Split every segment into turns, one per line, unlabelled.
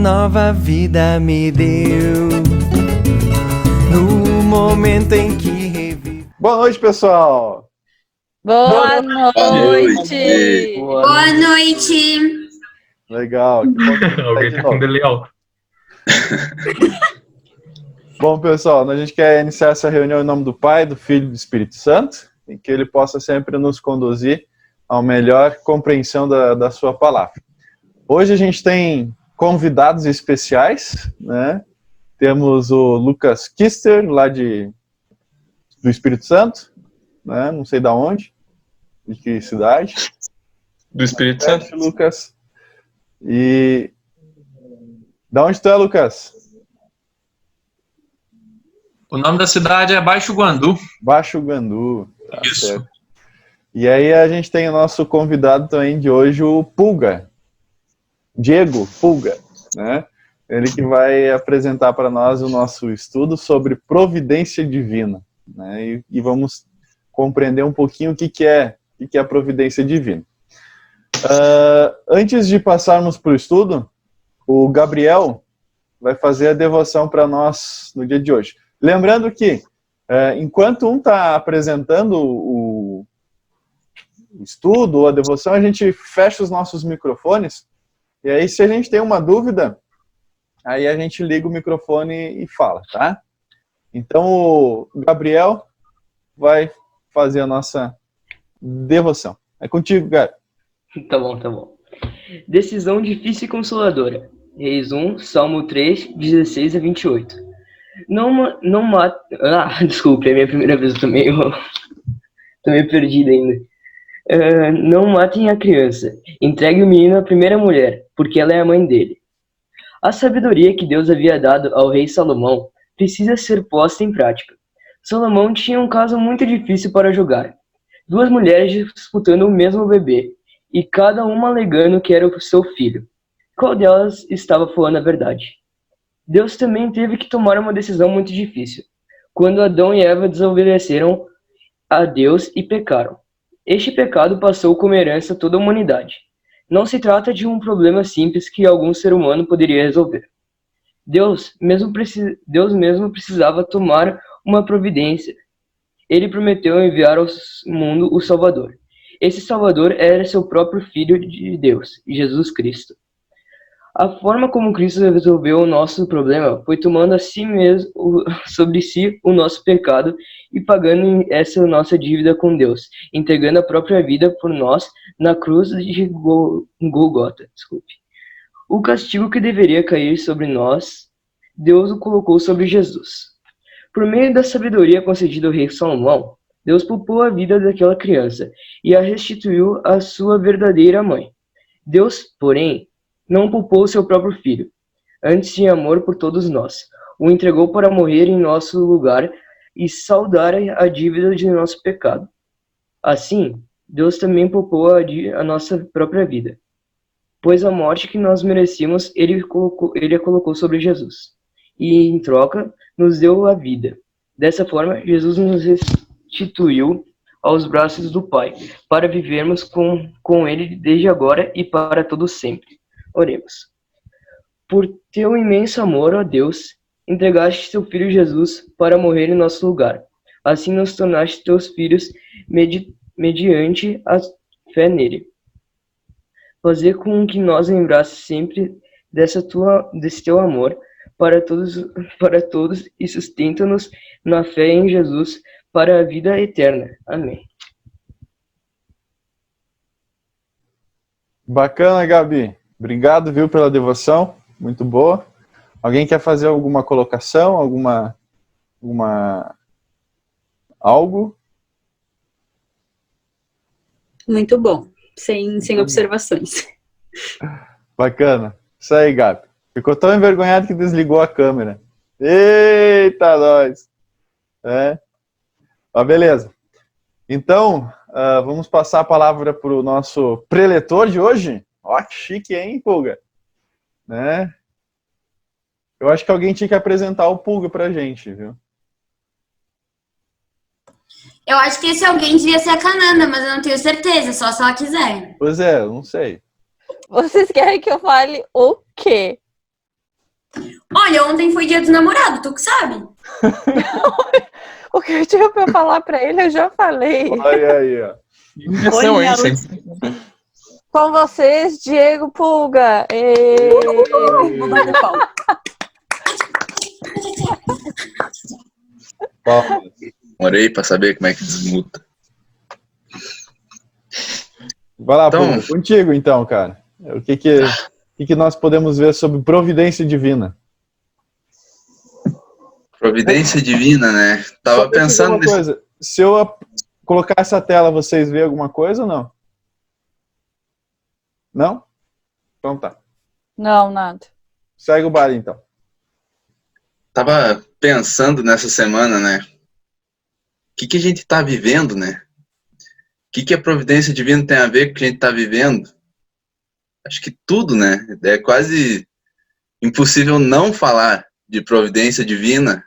nova vida me deu. No momento em que revivi.
Boa noite, pessoal!
Boa noite!
Boa noite!
Legal, que bom que
Alguém tá com delay alto.
Bom, pessoal, a gente quer iniciar essa reunião em nome do Pai, do Filho e do Espírito Santo, e que Ele possa sempre nos conduzir à melhor compreensão da sua palavra. Hoje a gente tem convidados especiais, né? Temos o Lucas Kister, lá do Espírito Santo, né? Não sei de onde, de que cidade.
Do Espírito Santo.
Lucas. E da onde tu é, Lucas?
O nome da cidade é Baixo Guandu.
Baixo Guandu. Tá
Isso.
certo. E aí a gente tem o nosso convidado também de hoje, o Pulga. Diego Pulga, né? Ele que vai apresentar para nós o nosso estudo sobre providência divina, né? E vamos compreender um pouquinho o que é a providência divina. Antes de passarmos para o estudo, o Gabriel vai fazer a devoção para nós no dia de hoje. Lembrando que, enquanto um está apresentando o estudo ou a devoção, a gente fecha os nossos microfones, e aí se a gente tem uma dúvida, aí a gente liga o microfone e fala, tá? Então o Gabriel vai fazer a nossa devoção. É contigo, Gabi.
Tá bom. Decisão difícil e consoladora. Reis 1, Salmo 3, 16 a 28. Não mata... desculpe, é a minha primeira vez, eu tô meio perdido ainda. Não matem a criança. Entregue o menino à primeira mulher, porque ela é a mãe dele. A sabedoria que Deus havia dado ao rei Salomão precisa ser posta em prática. Salomão tinha um caso muito difícil para julgar. Duas mulheres disputando o mesmo bebê, e cada uma alegando que era o seu filho. Qual delas estava falando a verdade? Deus também teve que tomar uma decisão muito difícil, quando Adão e Eva desobedeceram a Deus e pecaram. Este pecado passou como herança a toda a humanidade. Não se trata de um problema simples que algum ser humano poderia resolver. Deus mesmo precisava tomar uma providência. Ele prometeu enviar ao mundo o Salvador. Esse Salvador era seu próprio Filho de Deus, Jesus Cristo. A forma como Cristo resolveu o nosso problema foi tomando a si mesmo, sobre si o nosso pecado e pagando essa nossa dívida com Deus, entregando a própria vida por nós na cruz de Golgota. O castigo que deveria cair sobre nós, Deus o colocou sobre Jesus. Por meio da sabedoria concedida ao rei Salomão, Deus poupou a vida daquela criança e a restituiu à sua verdadeira mãe. Deus, porém, não poupou seu próprio filho. Antes de amor por todos nós, o entregou para morrer em nosso lugar e saldar a dívida de nosso pecado. Assim, Deus também poupou a nossa própria vida, pois a morte que nós merecíamos, Ele a colocou sobre Jesus, e em troca nos deu a vida. Dessa forma, Jesus nos restituiu aos braços do Pai, para vivermos com Ele desde agora e para todo sempre. Oremos. Por teu imenso amor, ó Deus, entregaste teu Filho Jesus para morrer em nosso lugar. Assim nos tornaste teus filhos mediante a fé nele. Fazer com que nós lembrasse sempre desse teu amor para todos e sustenta-nos na fé em Jesus para a vida eterna. Amém.
Bacana, Gabi. Obrigado, viu, pela devoção. Muito boa. Alguém quer fazer alguma colocação? Algo?
Muito bom, sem observações.
Bacana. Isso aí, Gabi. Ficou tão envergonhado que desligou a câmera. Eita, nós! Beleza. Então, vamos passar a palavra para o nosso preletor de hoje. Ó, que chique, hein, Pulga? Né? Eu acho que alguém tinha que apresentar o Pulga pra gente, viu?
Eu acho que esse alguém devia ser a Cananda, mas eu não tenho certeza, só se ela quiser.
Pois é, eu não sei.
Vocês querem que eu fale o quê?
Olha, ontem foi dia do namorado, tu que sabe?
O que eu tinha pra falar pra ele, eu já falei.
Olha aí, ó.
Inversão,
Olha,
hein? Sempre.
Com vocês, Diego Pulga. Ê!
Vou bater palma.
Palmas.
Demorei pra saber como é que desmuta.
Vai lá,
Então-
Pulga, contigo então, cara. O que nós podemos ver sobre providência divina?
Providência divina, né? Tava
Só pra dizer
pensando
uma
nesse...
coisa. Se eu colocar essa tela, vocês veem alguma coisa ou não? Não? Então tá.
Não, nada.
Segue o baile então.
Tava pensando nessa semana, né? O que a gente tá vivendo, né? O que a providência divina tem a ver com o que a gente tá vivendo? Acho que tudo, né? É quase impossível não falar de providência divina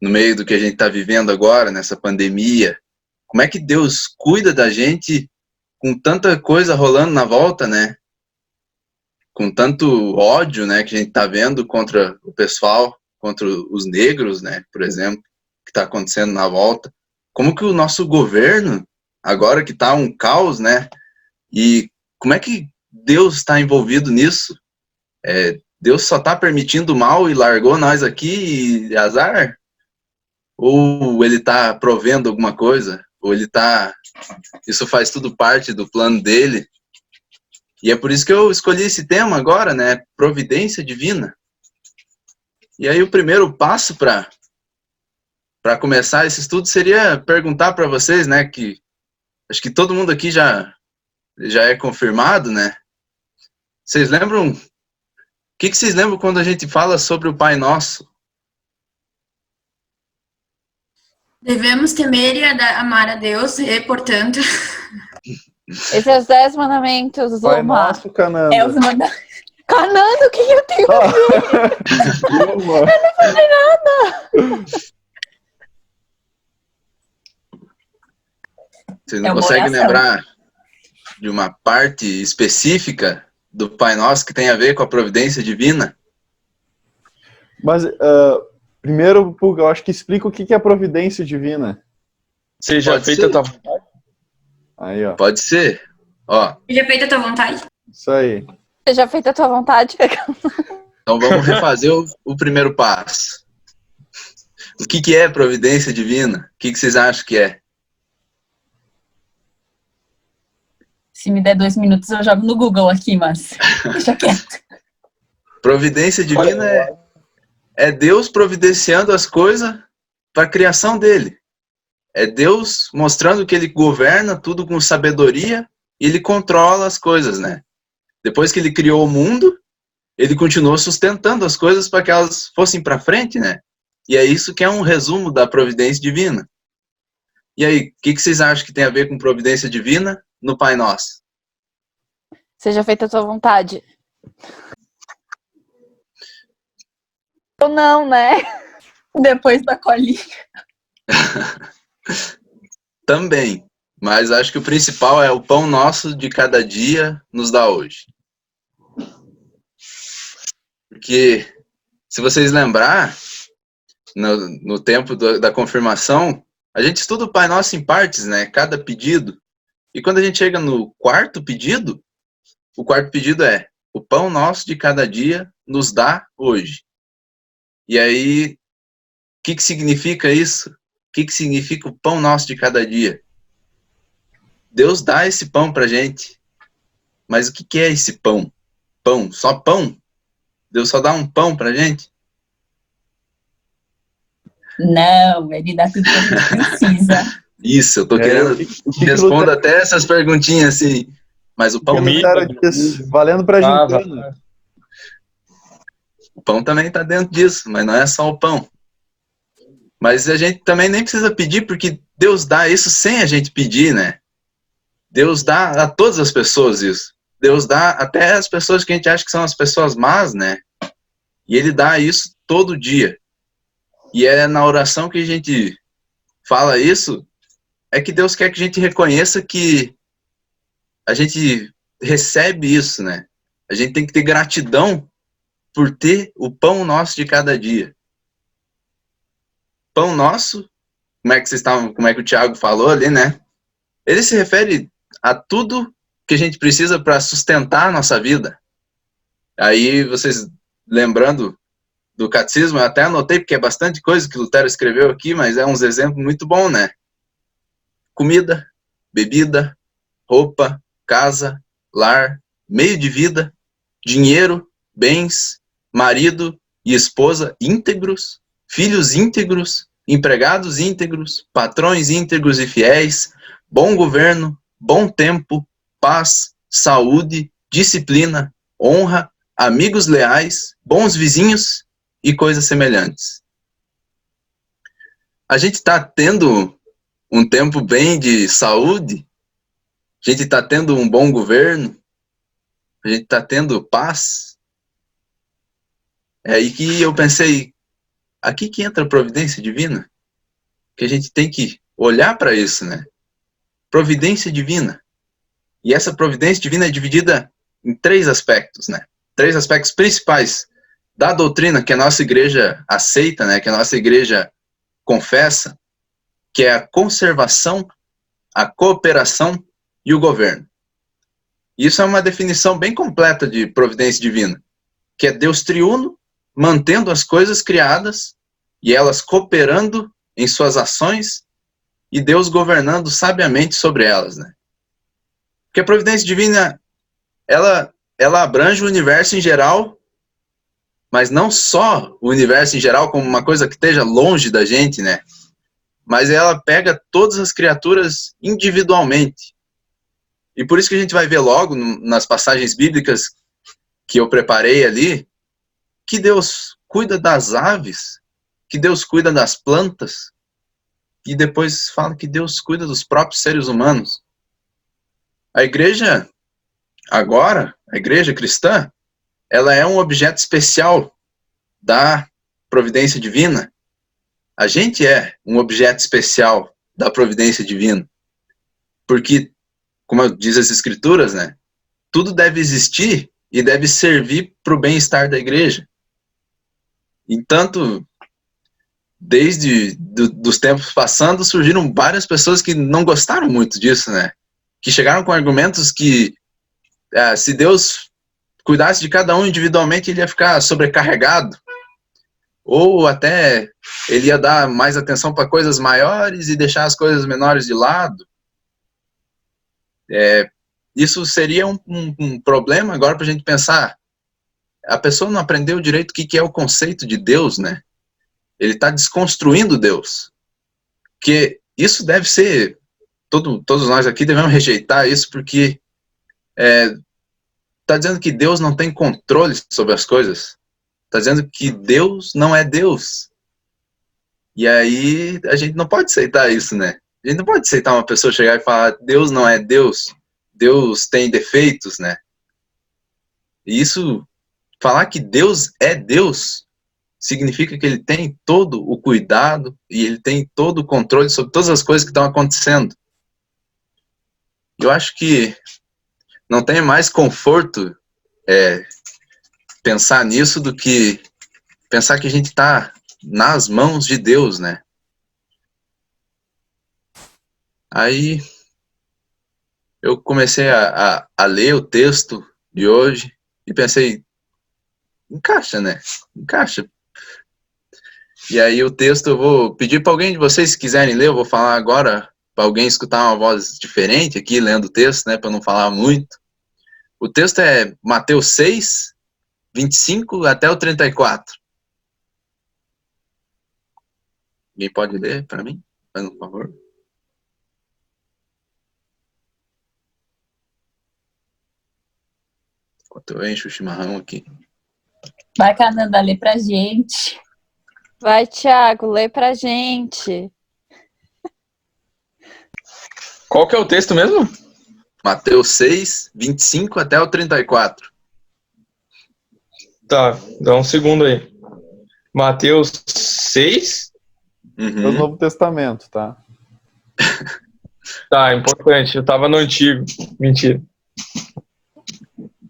no meio do que a gente tá vivendo agora, nessa pandemia. Como é que Deus cuida da gente com tanta coisa rolando na volta, né? Com tanto ódio, né, que a gente tá vendo contra o pessoal, contra os negros, né, por exemplo, que tá acontecendo na volta. Como que o nosso governo, agora que tá um caos, né, e como é que Deus está envolvido nisso? Deus só tá permitindo o mal e largou nós aqui e azar? Ou ele tá provendo alguma coisa? Ou ele tá... Isso faz tudo parte do plano dele? E é por isso que eu escolhi esse tema agora, né? Providência divina. E aí o primeiro passo para começar esse estudo seria perguntar para vocês, né? Que acho que todo mundo aqui já é confirmado, né? Vocês lembram? O que vocês lembram quando a gente fala sobre o Pai Nosso?
Devemos temer e amar a Deus, e, portanto...
Esses é os 10 mandamentos,
Pai
Loma.
nosso, Cananda.
É os mandamentos.
Canando, o que eu tenho?
Loma.
Vocês não
É uma
conseguem
oração.
lembrar de uma parte específica do Pai Nosso que tem a ver com a providência divina?
Mas, primeiro, Pulga, eu acho que explica o que é providência divina.
Seja
Pode
feita
ser.
a tua vontade.
Aí, ó.
Pode ser. Ó,
Já feita a tua vontade?
Isso aí.
Seja feita a tua vontade.
então vamos refazer o primeiro passo. O que é providência divina? O que vocês acham que é?
Se me der 2 minutos, eu jogo no Google aqui, mas deixa quieto.
Providência divina é Deus providenciando as coisas para a criação dele. É Deus mostrando que ele governa tudo com sabedoria e ele controla as coisas, né? Depois que ele criou o mundo, ele continuou sustentando as coisas para que elas fossem para frente, né? E é isso que é um resumo da providência divina. E aí, o que vocês acham que tem a ver com providência divina no Pai Nosso?
Seja feita a tua vontade. Ou não, né?
Depois da colinha.
Também, mas acho que o principal é o pão nosso de cada dia nos dá hoje. Porque, se vocês lembrar, no tempo da confirmação, a gente estuda o Pai Nosso em partes, né? Cada pedido. E quando a gente chega no quarto pedido, o quarto pedido é: o pão nosso de cada dia nos dá hoje. E aí, o que significa isso? O que significa o pão nosso de cada dia? Deus dá esse pão pra gente. Mas o que é esse pão? Pão? Só pão? Deus só dá um pão pra gente?
Não, ele dá tudo que a gente precisa.
Isso, eu tô querendo que responda até essas perguntinhas assim. Mas o pão,
Comentário disso, valendo pra gincana.
O pão também tá dentro disso, mas não é só o pão. Mas a gente também nem precisa pedir, porque Deus dá isso sem a gente pedir, né? Deus dá a todas as pessoas isso. Deus dá até as pessoas que a gente acha que são as pessoas más, né? E Ele dá isso todo dia. E é na oração que a gente fala isso, é que Deus quer que a gente reconheça que a gente recebe isso, né? A gente tem que ter gratidão por ter o pão nosso de cada dia. Pão nosso, como é que o Tiago falou ali, né? Ele se refere a tudo que a gente precisa para sustentar a nossa vida. Aí vocês, lembrando do catecismo, eu até anotei, porque é bastante coisa que Lutero escreveu aqui, mas é uns exemplos muito bons, né? Comida, bebida, roupa, casa, lar, meio de vida, dinheiro, bens, marido e esposa íntegros, filhos íntegros, empregados íntegros, patrões íntegros e fiéis, bom governo, bom tempo, paz, saúde, disciplina, honra, amigos leais, bons vizinhos e coisas semelhantes. A gente está tendo um tempo bem de saúde, a gente está tendo um bom governo, a gente está tendo paz. É aí que eu pensei, aqui que entra a providência divina, que a gente tem que olhar para isso, né? Providência divina. E essa providência divina é dividida em 3 aspectos, né? 3 aspectos principais da doutrina que a nossa igreja aceita, né? Que a nossa igreja confessa, que é a conservação, a cooperação e o governo. Isso é uma definição bem completa de providência divina, que é Deus triuno, mantendo as coisas criadas e elas cooperando em suas ações e Deus governando sabiamente sobre elas, né? Porque a providência divina, ela abrange o universo em geral, mas não só o universo em geral como uma coisa que esteja longe da gente, né? Mas ela pega todas as criaturas individualmente. E por isso que a gente vai ver logo nas passagens bíblicas que eu preparei ali, que Deus cuida das aves, que Deus cuida das plantas, e depois fala que Deus cuida dos próprios seres humanos. A igreja, agora, a igreja cristã, ela é um objeto especial da providência divina. A gente é um objeto especial da providência divina. Porque, como diz as escrituras, né, tudo deve existir e deve servir para o bem-estar da igreja. Entanto, desde dos tempos passando, surgiram várias pessoas que não gostaram muito disso, né? Que chegaram com argumentos que se Deus cuidasse de cada um individualmente, ele ia ficar sobrecarregado. Ou até ele ia dar mais atenção para coisas maiores e deixar as coisas menores de lado. Isso seria um problema agora para a gente pensar. A pessoa não aprendeu direito o que é o conceito de Deus, né? Ele está desconstruindo Deus. Porque isso deve ser... Todos nós aqui devemos rejeitar isso, porque está dizendo que Deus não tem controle sobre as coisas. Está dizendo que Deus não é Deus. E aí a gente não pode aceitar isso, né? A gente não pode aceitar uma pessoa chegar e falar Deus não é Deus, Deus tem defeitos, né? E isso, falar que Deus é Deus, significa que ele tem todo o cuidado e ele tem todo o controle sobre todas as coisas que estão acontecendo. Eu acho que não tem mais conforto pensar nisso do que pensar que a gente está nas mãos de Deus, né? Aí eu comecei a ler o texto de hoje e pensei, encaixa, né? Encaixa. E aí o texto eu vou pedir para alguém de vocês, se quiserem ler, eu vou falar agora para alguém escutar uma voz diferente aqui, lendo o texto, né, para não falar muito. O texto é Mateus 6, 25 até o 34. Alguém pode ler para mim, por favor? Enquanto eu encho o chimarrão aqui.
Vai, Cananda, lê pra gente.
Vai, Thiago, lê pra gente.
Qual que é o texto mesmo?
Mateus 6, 25 até o 34.
Tá, dá um segundo aí. Mateus 6?
É o Novo Testamento, tá?
Tá, importante. Eu tava no Antigo. Mentira.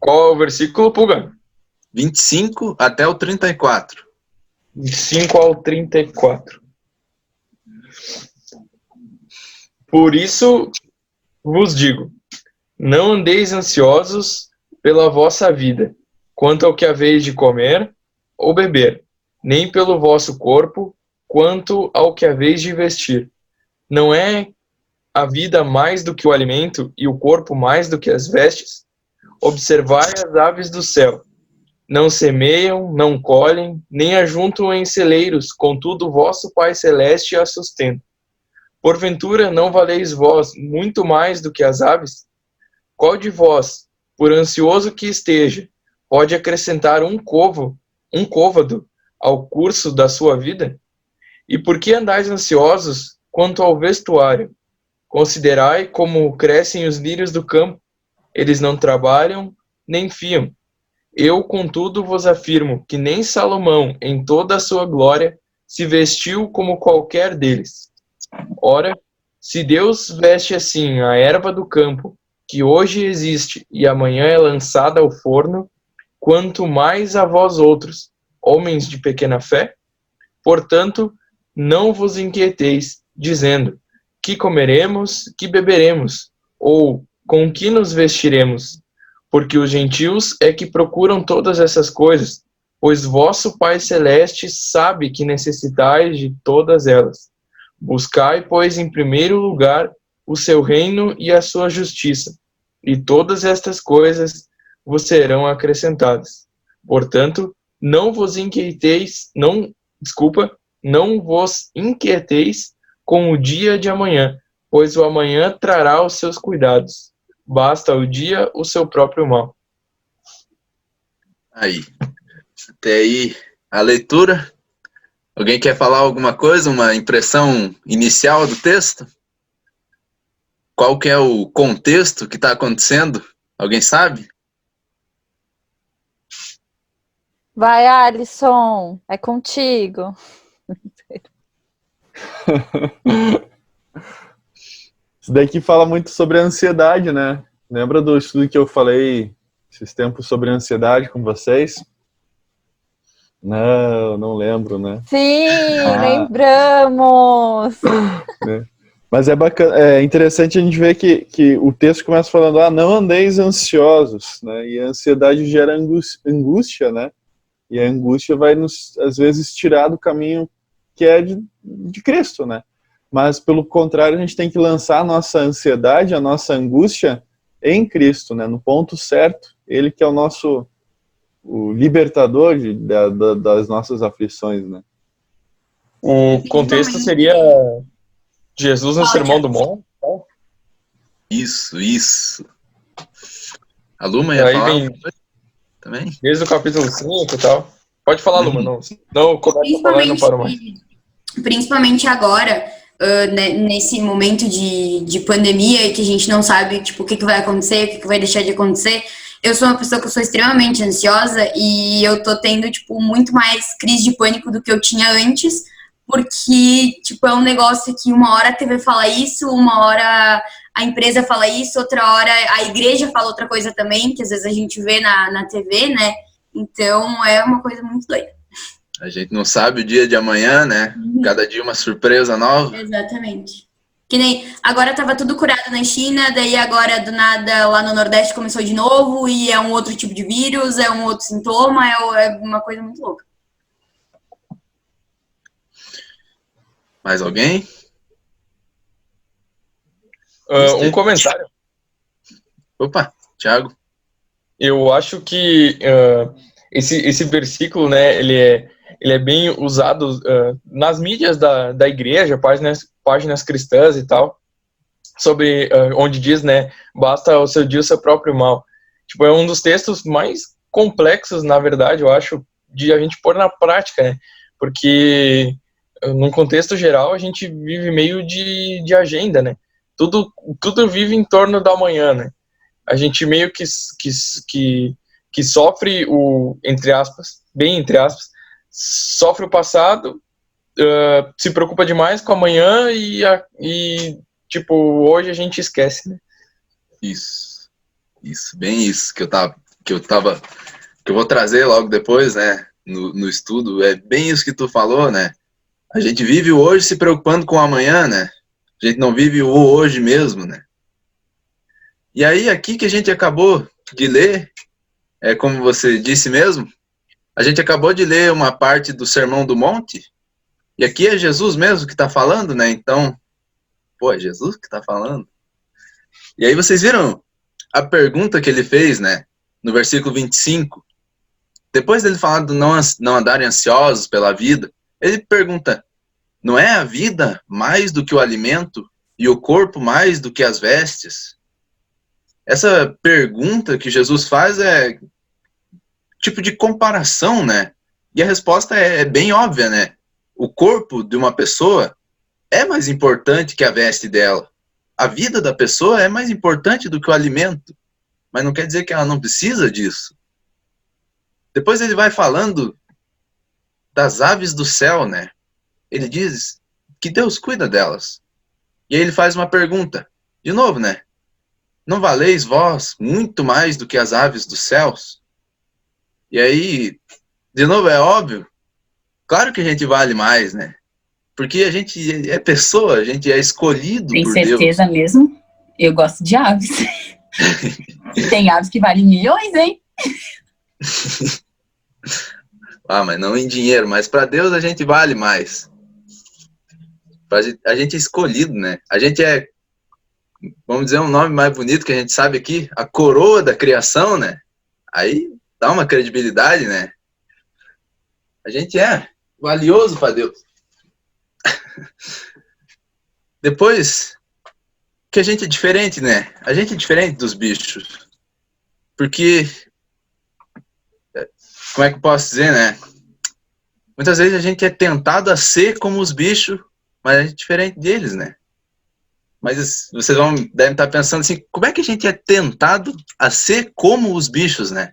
Qual é o versículo, Puga?
25 até o 34.
25 ao 34. Por isso vos digo, não andeis ansiosos pela vossa vida, quanto ao que haveis de comer ou beber, nem pelo vosso corpo, quanto ao que haveis de vestir. Não é a vida mais do que o alimento e o corpo mais do que as vestes? Observai as aves do céu. Não semeiam, não colhem, nem ajuntam em celeiros, contudo vosso Pai Celeste as sustenta. Porventura não valeis vós muito mais do que as aves? Qual de vós, por ansioso que esteja, pode acrescentar um côvado ao curso da sua vida? E por que andais ansiosos quanto ao vestuário? Considerai como crescem os lírios do campo. Eles não trabalham, nem fiam. Eu, contudo, vos afirmo que nem Salomão, em toda a sua glória, se vestiu como qualquer deles. Ora, se Deus veste assim a erva do campo, que hoje existe e amanhã é lançada ao forno, quanto mais a vós outros, homens de pequena fé? Portanto, não vos inquieteis, dizendo, que comeremos, que beberemos, ou com que nos vestiremos? Porque os gentios é que procuram todas essas coisas, pois vosso Pai Celeste sabe que necessitais de todas elas. Buscai, pois, em primeiro lugar o seu reino e a sua justiça, e todas estas coisas vos serão acrescentadas. Portanto, não vos inquieteis com o dia de amanhã, pois o amanhã trará os seus cuidados. Basta o dia o seu próprio mal.
Aí. Até aí a leitura. Alguém quer falar alguma coisa? Uma impressão inicial do texto? Qual que é o contexto que está acontecendo? Alguém sabe?
Vai, Alisson, é contigo.
Isso daqui fala muito sobre a ansiedade, né? Lembra do estudo que eu falei esses tempos sobre a ansiedade com vocês? Não lembro, né?
Sim, lembramos!
Né? Mas é bacana, é interessante a gente ver que o texto começa falando, não andeis ansiosos, né? E a ansiedade gera angústia, né? E a angústia vai nos, às vezes, tirar do caminho que é de Cristo, né? Mas, pelo contrário, a gente tem que lançar a nossa ansiedade, a nossa angústia em Cristo, né? No ponto certo. Ele que é o libertador das nossas aflições, né?
O contexto seria Jesus no Sermão do Monte.
Isso. A Luma ia
Aí
falar
vem
também?
desde o capítulo 5 e tal. Pode falar, Luma, não eu começo a falar e não paro mais.
Principalmente agora, nesse momento de pandemia e que a gente não sabe, tipo, o que vai acontecer, o que vai deixar de acontecer. Eu sou uma pessoa que eu sou extremamente ansiosa e eu tô tendo, tipo, muito mais crise de pânico do que eu tinha antes, porque, tipo, é um negócio que uma hora a TV fala isso, uma hora a empresa fala isso, outra hora a igreja fala outra coisa também, que às vezes a gente vê na TV, né? Então, é uma coisa muito doida.
A gente não sabe o dia de amanhã, né? Cada dia uma surpresa nova.
Exatamente. Que nem, agora tava tudo curado na China, daí agora do nada lá no Nordeste começou de novo e é um outro tipo de vírus, é um outro sintoma, é uma coisa muito louca.
Mais alguém?
Um comentário.
Opa, Thiago.
Eu acho que esse versículo, né, ele é bem usado nas mídias da igreja, páginas cristãs e tal, sobre onde diz, né, basta o seu dia o seu próprio mal. Tipo, é um dos textos mais complexos, na verdade, eu acho, de a gente pôr na prática, né, porque num contexto geral a gente vive meio de agenda, né, tudo vive em torno da manhã, né, a gente meio que sofre entre aspas, sofre o passado, se preocupa demais com amanhã e tipo, hoje a gente esquece, né?
Isso, bem isso que eu tava que eu vou trazer logo depois, né, no estudo, é bem isso que tu falou, né? A gente vive o hoje se preocupando com o amanhã, né? A gente não vive o hoje mesmo, né? E aí, aqui que a gente acabou de ler, como você disse mesmo, a gente acabou de ler uma parte do Sermão do Monte, e aqui é Jesus mesmo que está falando, né? Então, é Jesus que está falando. E aí vocês viram a pergunta que ele fez, né? No versículo 25. Depois dele falar do não andarem ansiosos pela vida, ele pergunta, não é a vida mais do que o alimento e o corpo mais do que as vestes? Essa pergunta que Jesus faz é tipo de comparação, né? E a resposta é bem óbvia, né? O corpo de uma pessoa é mais importante que a veste dela. A vida da pessoa é mais importante do que o alimento. Mas não quer dizer que ela não precisa disso. Depois ele vai falando das aves do céu, né? Ele diz que Deus cuida delas. E aí ele faz uma pergunta. De novo, né? Não valeis vós muito mais do que as aves dos céus? E aí, de novo, é óbvio. Claro que a gente vale mais, né? Porque a gente é pessoa, a gente é escolhido
Tem
por Deus.
Tem certeza mesmo? Eu gosto de aves. Tem aves que valem milhões, hein?
Mas não em dinheiro, mas para Deus a gente vale mais. A gente é escolhido, né? A gente é, vamos dizer um nome mais bonito que a gente sabe aqui, a coroa da criação, né? Aí dá uma credibilidade, né? A gente é valioso para Deus. Depois, que a gente é diferente, né? A gente é diferente dos bichos. Porque, como é que eu posso dizer, né? Muitas vezes a gente é tentado a ser como os bichos, mas a gente é diferente deles, né? Mas vocês devem estar pensando assim, como é que a gente é tentado a ser como os bichos, né?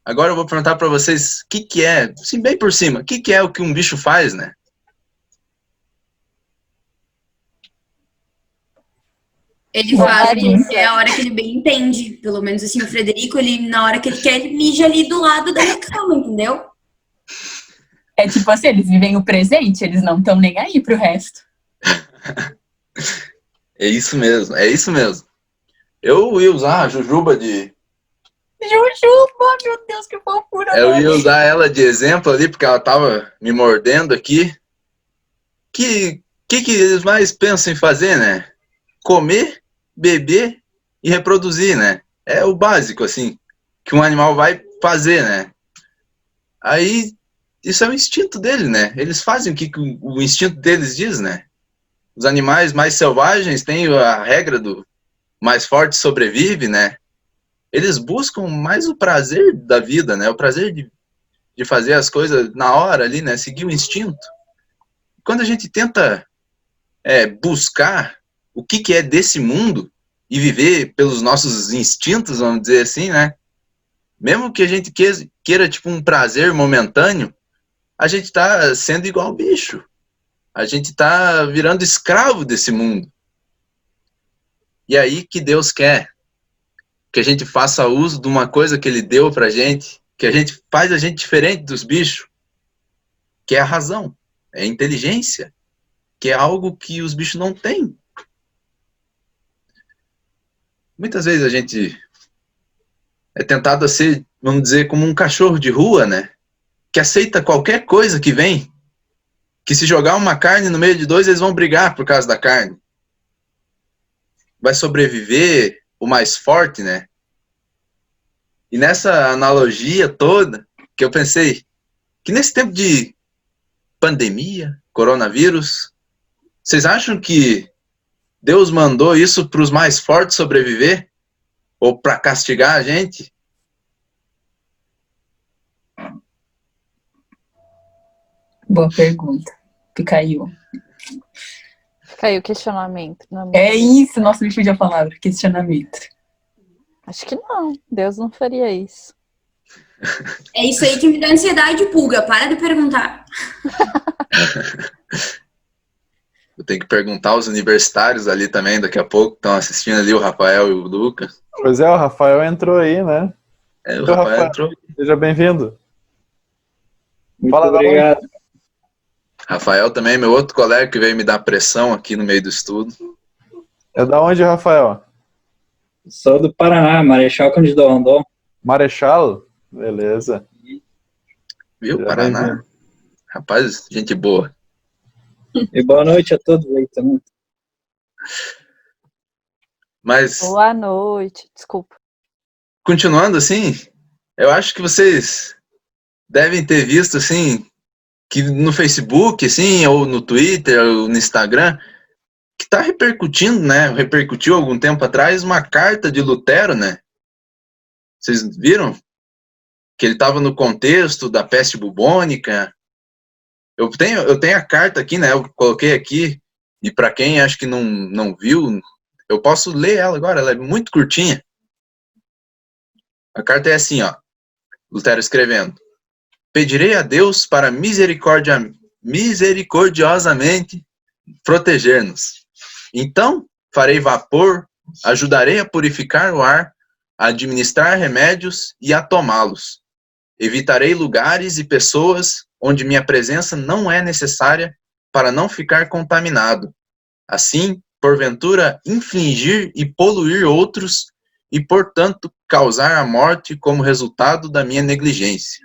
Agora eu vou perguntar para vocês o que é, assim, bem por cima, o que é o que um bicho faz, né?
Ele faz a hora que ele bem entende. Pelo menos assim, o Frederico, ele, na hora que ele quer, ele mija ali do lado da minha cama, entendeu?
É tipo assim, eles vivem o presente, eles não estão nem aí pro resto.
É isso mesmo, é isso mesmo. Eu ia usar a Jujuba de...
Jujuba, meu Deus, que fofura.
Eu ia usar ela de exemplo ali, porque ela tava me mordendo aqui. Que eles mais pensam em fazer, né? Comer, beber e reproduzir, né? É o básico, assim, que um animal vai fazer, né? Aí, isso é o instinto dele, né? Eles fazem o que o instinto deles diz, né? Os animais mais selvagens têm a regra do mais forte sobrevive, né? Eles buscam mais o prazer da vida, né? O prazer de fazer as coisas na hora ali, né? Seguir o instinto. Quando a gente tenta buscar o que é desse mundo e viver pelos nossos instintos, vamos dizer assim, né? Mesmo que a gente queira tipo, um prazer momentâneo, a gente está sendo igual ao bicho. A gente está virando escravo desse mundo. E aí que Deus quer que a gente faça uso de uma coisa que Ele deu pra gente, que a gente faz a gente diferente dos bichos, que é a razão, é a inteligência, que é algo que os bichos não têm. Muitas vezes a gente é tentado a ser, vamos dizer, como um cachorro de rua, né? Que aceita qualquer coisa que vem, que se jogar uma carne no meio de dois, eles vão brigar por causa da carne. Vai sobreviver o mais forte, né? E nessa analogia toda, que eu pensei, que nesse tempo de pandemia, coronavírus, vocês acham que Deus mandou isso para os mais fortes sobreviver? Ou para castigar a gente?
Boa pergunta. Fica aí.
Fica aí o questionamento.
É isso, nossa, me fugiu a palavra, questionamento.
Acho que não, Deus não faria isso.
É isso aí que me dá ansiedade, pulga. Para de perguntar.
Eu tenho que perguntar aos universitários ali também, daqui a pouco, estão assistindo ali o Rafael e o Lucas.
Pois é, o Rafael entrou aí, né?
O
Oi,
Rafael entrou.
Seja bem-vindo.
Muito
Fala,
obrigado.
Rafael também é meu outro colega que veio me dar pressão aqui no meio do estudo.
É da onde, Rafael?
Sou do Paraná, Marechal Cândido Rondon.
Marechal? Beleza.
Viu,
Seja
Paraná?
bem-vindo.
Rapaz, gente boa.
E boa noite a todos aí também.
Mas,
Boa noite. Desculpa.
continuando assim, eu acho que vocês devem ter visto, assim, que no Facebook, assim, ou no Twitter, ou no Instagram, que está repercutindo, né? Repercutiu algum tempo atrás uma carta de Lutero, né? Vocês viram? Que ele estava no contexto da peste bubônica. Eu tenho a carta aqui, né? Eu coloquei aqui, e para quem acho que não viu, eu posso ler ela agora, ela é muito curtinha. A carta é assim, ó. Lutero escrevendo: pedirei a Deus para misericordiosamente proteger-nos. Então, farei vapor, ajudarei a purificar o ar, a administrar remédios e a tomá-los. Evitarei lugares e pessoas onde minha presença não é necessária para não ficar contaminado. Assim, porventura, infligir e poluir outros e, portanto, causar a morte como resultado da minha negligência.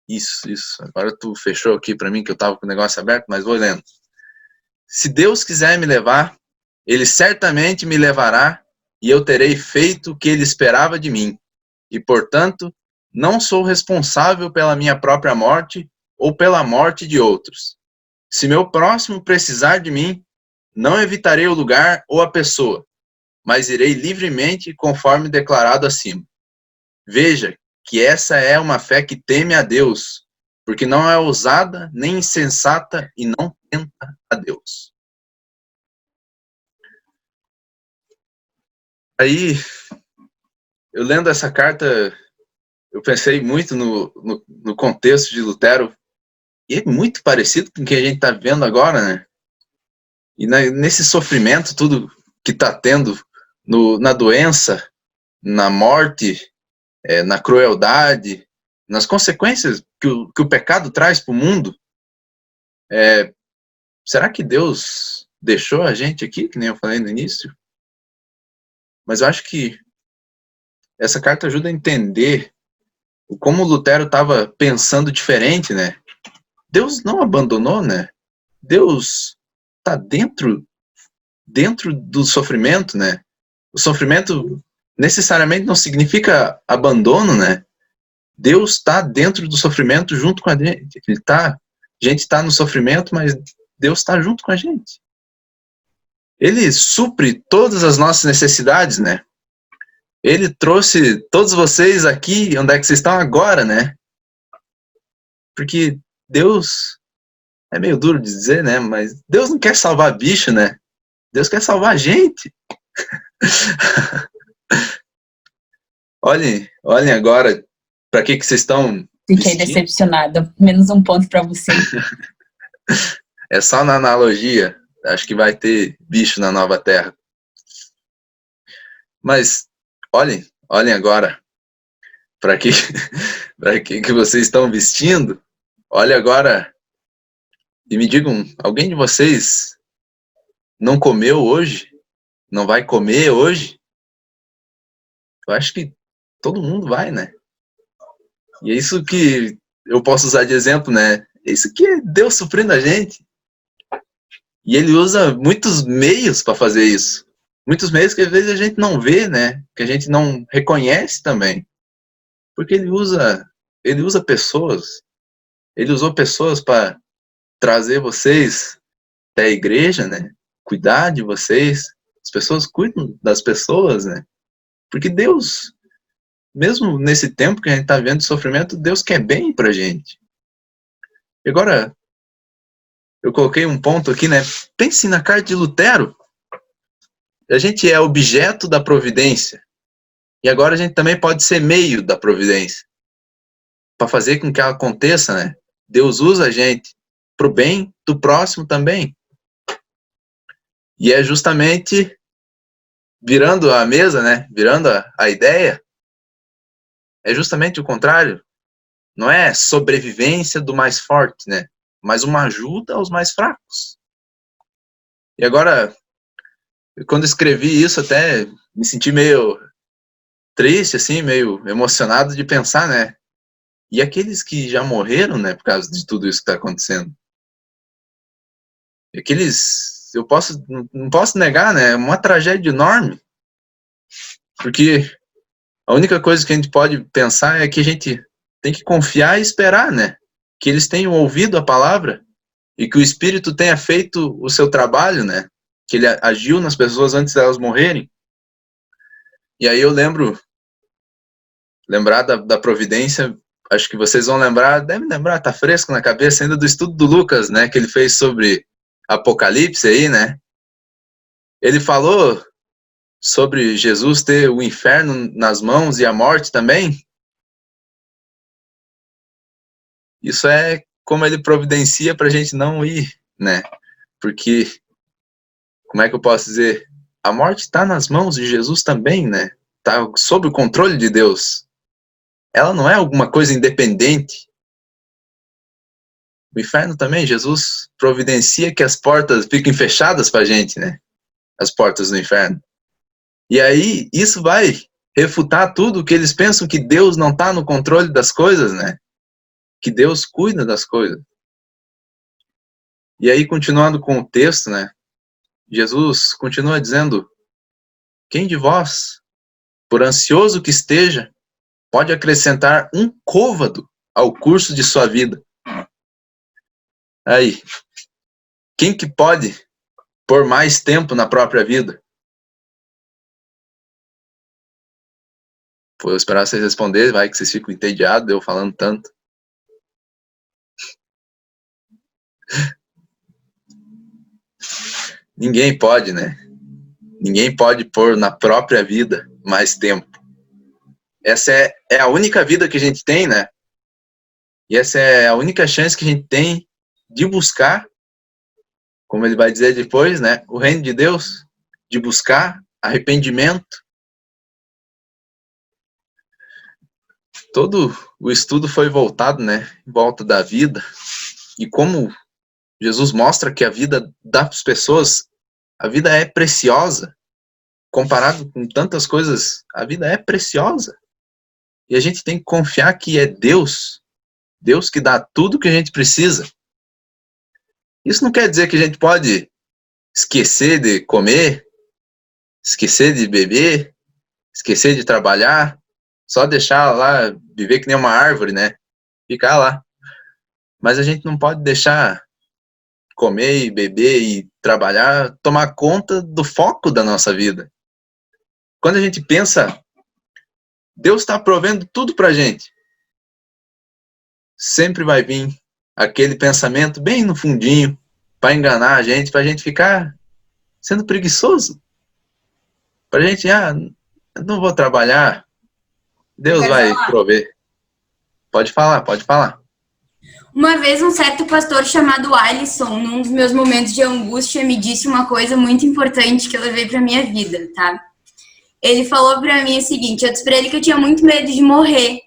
Isso. Agora tu fechou aqui para mim que eu estava com o negócio aberto, mas vou lendo. Se Deus quiser me levar, Ele certamente me levará e eu terei feito o que Ele esperava de mim. E, portanto, não sou responsável pela minha própria morte ou pela morte de outros. Se meu próximo precisar de mim, não evitarei o lugar ou a pessoa, mas irei livremente conforme declarado acima. Veja que essa é uma fé que teme a Deus, porque não é ousada nem insensata e não tenta a Deus. Aí, eu lendo essa carta, eu pensei muito no contexto de Lutero, e é muito parecido com o que a gente está vendo agora, né? E nesse sofrimento, tudo que está tendo na doença, na morte, na crueldade, nas consequências que o pecado traz para o mundo, será que Deus deixou a gente aqui, que nem eu falei no início? Mas eu acho que essa carta ajuda a entender como Lutero estava pensando diferente, né? Deus não abandonou, né? Deus está dentro do sofrimento, né? O sofrimento necessariamente não significa abandono, né? Deus está dentro do sofrimento junto com a gente. A gente está no sofrimento, mas Deus está junto com a gente. Ele supre todas as nossas necessidades, né? Ele trouxe todos vocês aqui, onde é que vocês estão agora, né? Porque Deus, é meio duro de dizer, né? Mas Deus não quer salvar bicho, né? Deus quer salvar a gente. olhem agora para que vocês estão.
Fiquei decepcionada. Menos um ponto para você.
É só na analogia. Acho que vai ter bicho na nova terra. Mas olhem agora para que vocês estão vestindo. Olhe agora e me digam, alguém de vocês não comeu hoje? Não vai comer hoje? Eu acho que todo mundo vai, né? E é isso que eu posso usar de exemplo, né? É isso que é Deus suprindo a gente. E Ele usa muitos meios para fazer isso. Muitos meios que às vezes a gente não vê, né? Que a gente não reconhece também. Porque Ele usa pessoas. Ele usou pessoas para trazer vocês até a igreja, né? Cuidar de vocês. As pessoas cuidam das pessoas, né? Porque Deus, mesmo nesse tempo que a gente está vendo de sofrimento, Deus quer bem pra gente. E agora, eu coloquei um ponto aqui, né? Pense na carta de Lutero. A gente é objeto da providência. E agora a gente também pode ser meio da providência. Para fazer com que ela aconteça, né? Deus usa a gente pro bem do próximo também. E é justamente virando a mesa, né? Virando a ideia. é justamente o contrário. Não é sobrevivência do mais forte, né? Mas uma ajuda aos mais fracos. E agora, quando escrevi isso, até me senti meio triste, assim, meio emocionado de pensar, né? E aqueles que já morreram, né, por causa de tudo isso que está acontecendo? Aqueles, não posso negar, né? É uma tragédia enorme. Porque a única coisa que a gente pode pensar é que a gente tem que confiar e esperar, né? Que eles tenham ouvido a palavra e que o Espírito tenha feito o seu trabalho, né? Que ele agiu nas pessoas antes delas morrerem. E aí eu lembrar da providência, acho que vocês vão lembrar, devem lembrar, tá fresco na cabeça ainda do estudo do Lucas, né? Que ele fez sobre Apocalipse aí, né? Ele falou sobre Jesus ter o inferno nas mãos e a morte também. Isso é como ele providencia para a gente não ir, né? Porque, como é que eu posso dizer? A morte está nas mãos de Jesus também, né? Está sob o controle de Deus. Ela não é alguma coisa independente. O inferno também, Jesus providencia que as portas fiquem fechadas para a gente, né? As portas do inferno. E aí, isso vai refutar tudo que eles pensam que Deus não está no controle das coisas, né? Que Deus cuida das coisas. E aí, continuando com o texto, né? Jesus continua dizendo: quem de vós, por ansioso que esteja, pode acrescentar um côvado ao curso de sua vida? Aí, quem que pode pôr mais tempo na própria vida? Vou esperar vocês responderem, vai que vocês ficam entediados, eu falando tanto. Ninguém pode, né? Ninguém pode pôr na própria vida mais tempo. Essa é a única vida que a gente tem, né? E essa é a única chance que a gente tem de buscar, como ele vai dizer depois, né? O reino de Deus, de buscar arrependimento. Todo o estudo foi voltado, né? Em volta da vida. E como Jesus mostra que a vida das pessoas, a vida é preciosa. Comparado com tantas coisas, a vida é preciosa. E a gente tem que confiar que é Deus que dá tudo que a gente precisa. Isso não quer dizer que a gente pode esquecer de comer, esquecer de beber, esquecer de trabalhar, só deixar lá, viver que nem uma árvore, né? Ficar lá. Mas a gente não pode deixar comer e beber e trabalhar tomar conta do foco da nossa vida. Quando a gente pensa, Deus está provendo tudo pra gente. Sempre vai vir aquele pensamento bem no fundinho para enganar a gente, pra gente ficar sendo preguiçoso. Pra gente, não vou trabalhar, Deus vai prover. Pode falar, pode falar.
Uma vez um certo pastor chamado Alisson, num dos meus momentos de angústia, me disse uma coisa muito importante que eu levei pra minha vida, tá? Ele falou pra mim o seguinte, eu disse pra ele que eu tinha muito medo de morrer.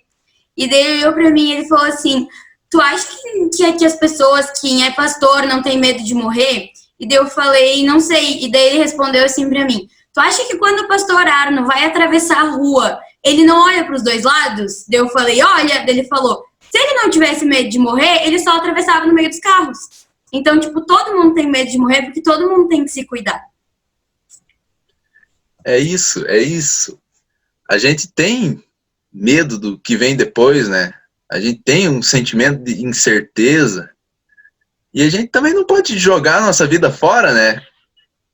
E daí ele olhou pra mim e ele falou assim, tu acha que as pessoas, quem é pastor, não tem medo de morrer? E daí eu falei, não sei. E daí ele respondeu assim pra mim, tu acha que quando o pastor Arno vai atravessar a rua, ele não olha pros dois lados? Daí eu falei, olha. Daí ele falou, se ele não tivesse medo de morrer, ele só atravessava no meio dos carros. Então, tipo, todo mundo tem medo de morrer porque todo mundo tem que se cuidar.
É isso, é isso. A gente tem medo do que vem depois, né? A gente tem um sentimento de incerteza. E a gente também não pode jogar a nossa vida fora, né?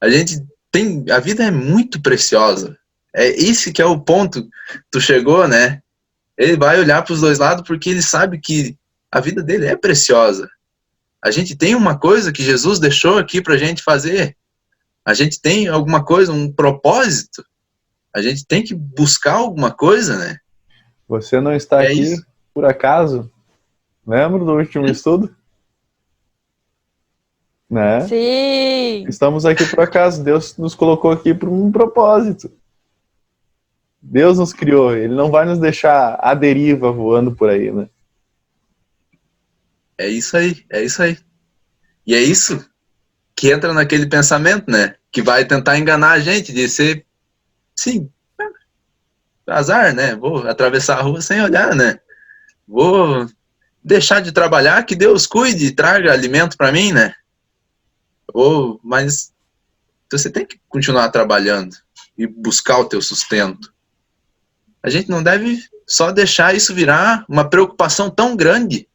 A vida é muito preciosa. É esse que é o ponto. Tu chegou, né? Ele vai olhar para os dois lados porque ele sabe que a vida dele é preciosa. A gente tem uma coisa que Jesus deixou aqui pra gente fazer. A gente tem alguma coisa, um propósito. A gente tem que buscar alguma coisa, né?
Você não está aqui
isso.
por acaso? Lembra do último estudo? Né?
Sim!
Estamos aqui por acaso. Deus nos colocou aqui por um propósito. Deus nos criou, Ele não vai nos deixar à deriva voando por aí, né?
É isso aí, é isso aí. E é isso que entra naquele pensamento, né? Que vai tentar enganar a gente de ser, sim, azar, né? Vou atravessar a rua sem olhar, né? Vou deixar de trabalhar, que Deus cuide e traga alimento para mim, né? Mas você tem que continuar trabalhando e buscar o teu sustento. A gente não deve só deixar isso virar uma preocupação tão grande